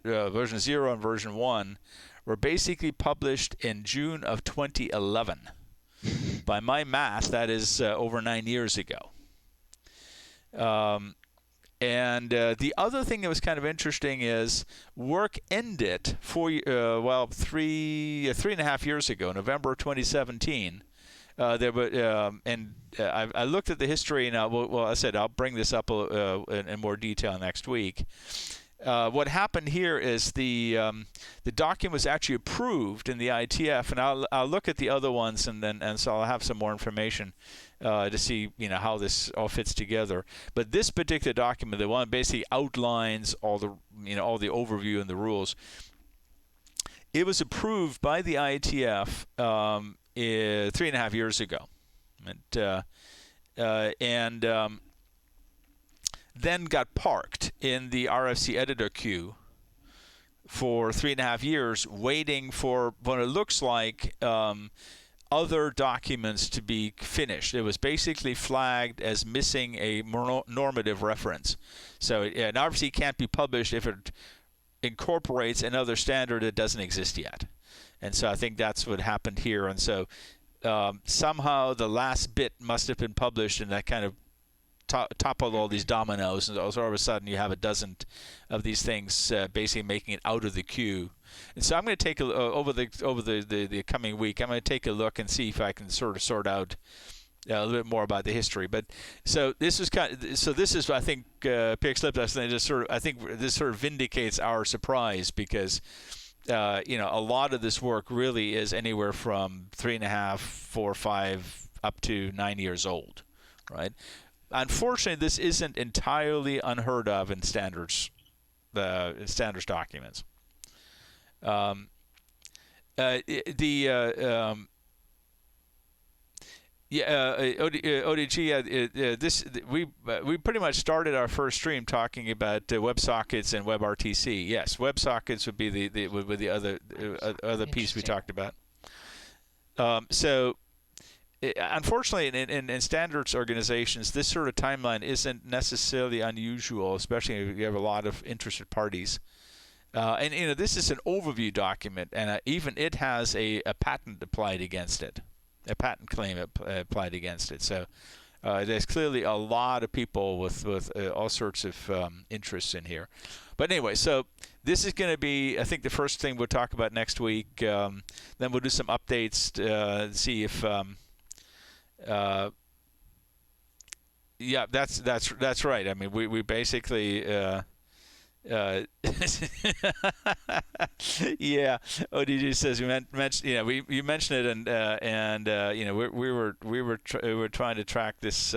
version 0 and version 1 were basically published in June of 2011. By my math, that is over 9 years ago. The other thing that was kind of interesting is work ended 3.5 years ago, November 2017. There were, I looked at the history, and I said I'll bring this up in more detail next week. What happened here is the document was actually approved in the IETF, and I'll look at the other ones, and so I'll have some more information to see how this all fits together. But this particular document, the one basically outlines all the overview and the rules. It was approved by the IETF 3.5 years ago, and then got parked in the RFC editor queue for 3.5 years, waiting for what it looks like other documents to be finished. It was basically flagged as missing a normative reference. So an RFC can't be published if it incorporates another standard that doesn't exist yet. And so I think that's what happened here. And so somehow the last bit must have been published, and that kind of toppled all these dominoes, and all of a sudden you have a dozen of these things basically making it out of the queue. And so I'm going to take over the coming week. I'm going to take a look and see if I can sort out a little bit more about the history. But so this is I think pxslip. I think this sort of vindicates our surprise because a lot of this work really is anywhere from 3.5, 4, 5 up to 9 years old, right? Unfortunately, this isn't entirely unheard of in standards documents. ODG. We pretty much started our first stream talking about WebSockets and WebRTC. Yes, WebSockets would be the other piece we talked about. Unfortunately, in standards organizations, this sort of timeline isn't necessarily unusual, especially if you have a lot of interested parties. And this is an overview document, and even it has a patent applied against it, a patent claim applied against it. So there's clearly a lot of people with all sorts of interests in here. But anyway, so this is going to be, I think, the first thing we'll talk about next week. Then we'll do some updates to see if. Yeah, that's right. I mean, we basically. Yeah, ODG says you mentioned. You mentioned it, and we were trying to track this.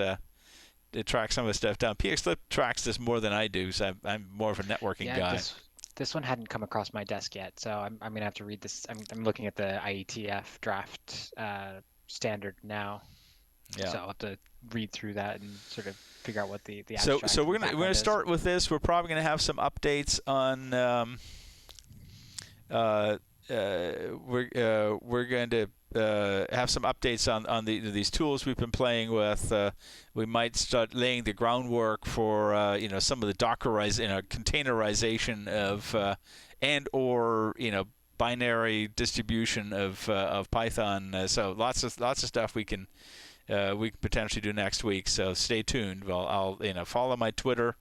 To track some of the stuff down. pxslip tracks this more than I do, so I'm more of a networking guy. This one hadn't come across my desk yet, so I'm gonna have to read this. I'm looking at the IETF draft standard now. Yeah. So I'll have to read through that and sort of figure out what the abstract. So we're gonna start with this. We're probably gonna have some updates on. We're going to have some updates on these tools we've been playing with. We might start laying the groundwork for some of the containerization of and/or binary distribution of Python. So lots of stuff we can potentially do next week. So stay tuned. Well, I'll follow my Twitter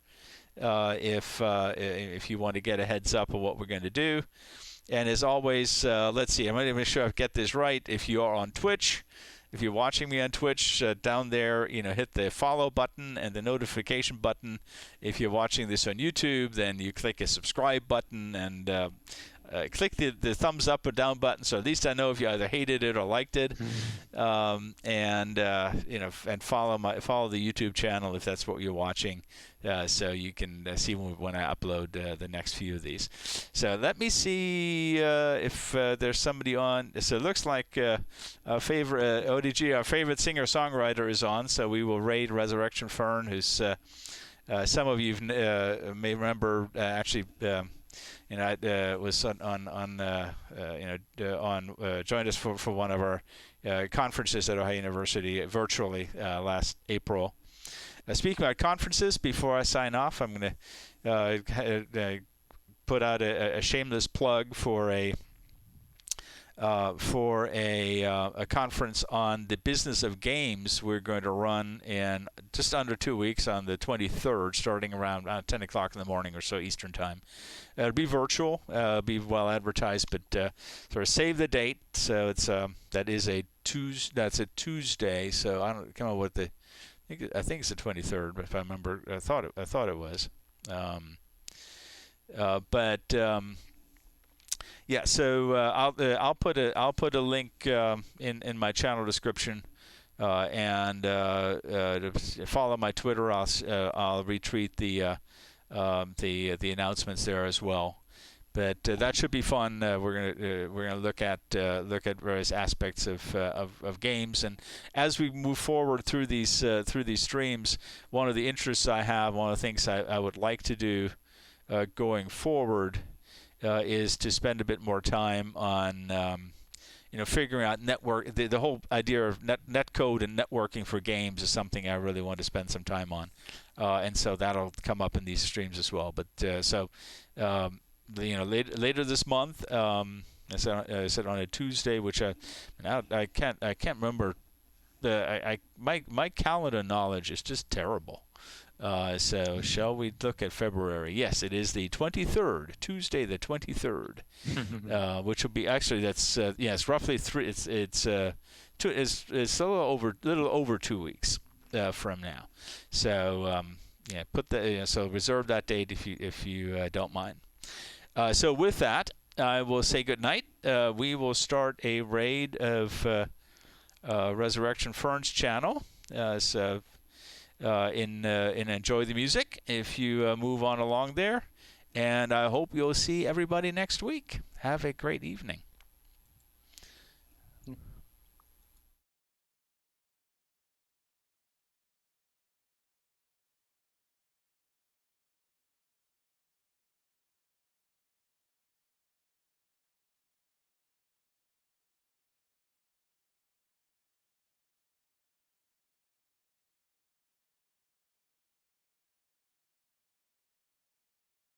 if you want to get a heads up of what we're going to do. And as always, let's see. I'm going to make sure I get this right. If you are on Twitch, if you're watching me on Twitch, down there, hit the follow button and the notification button. If you're watching this on YouTube, then you click a subscribe button. And click the thumbs up or down button, so at least I know if you either hated it or liked it. And and follow the YouTube channel if that's what you're watching, so you can see when I upload the next few of these. So let me see if there's somebody on. So it looks like our favorite ODG, our favorite singer-songwriter, is on. So we will raid Resurrection Fern, who's some of you may remember actually. Was joined us for one of our conferences at Ohio University virtually last April. Speaking about conferences, before I sign off, I'm going to put out a shameless plug for a conference on the business of games we're going to run in just under 2 weeks on the 23rd, starting around 10 o'clock in the morning or so Eastern Time. It'll be virtual, be well advertised, but sort of save the date. So it's that's a Tuesday. So I don't come up with I think it's the 23rd, but if I remember, I thought it was. Yeah, so I'll put a link in my channel description, and follow my Twitter. I'll retweet the announcements there as well. But that should be fun. We're gonna look at various aspects of games, and as we move forward through these streams, one of the interests I have, one of the things I would like to do going forward. Is to spend a bit more time on, figuring out network. The whole idea of net code and networking for games is something I really want to spend some time on, and so that'll come up in these streams as well. But later this month, I said on a Tuesday, which I can't remember. My calendar knowledge is just terrible. So shall we look at February? Yes, it is the 23rd, Tuesday the 23rd, which will be actually it's roughly it's a little over 2 weeks from now. So so reserve that date if you don't mind. So with that, I will say good night. We will start a raid of Resurrection Fern's channel. In Enjoy the Music if you move on along there, and I hope you'll see everybody next week. Have a great evening.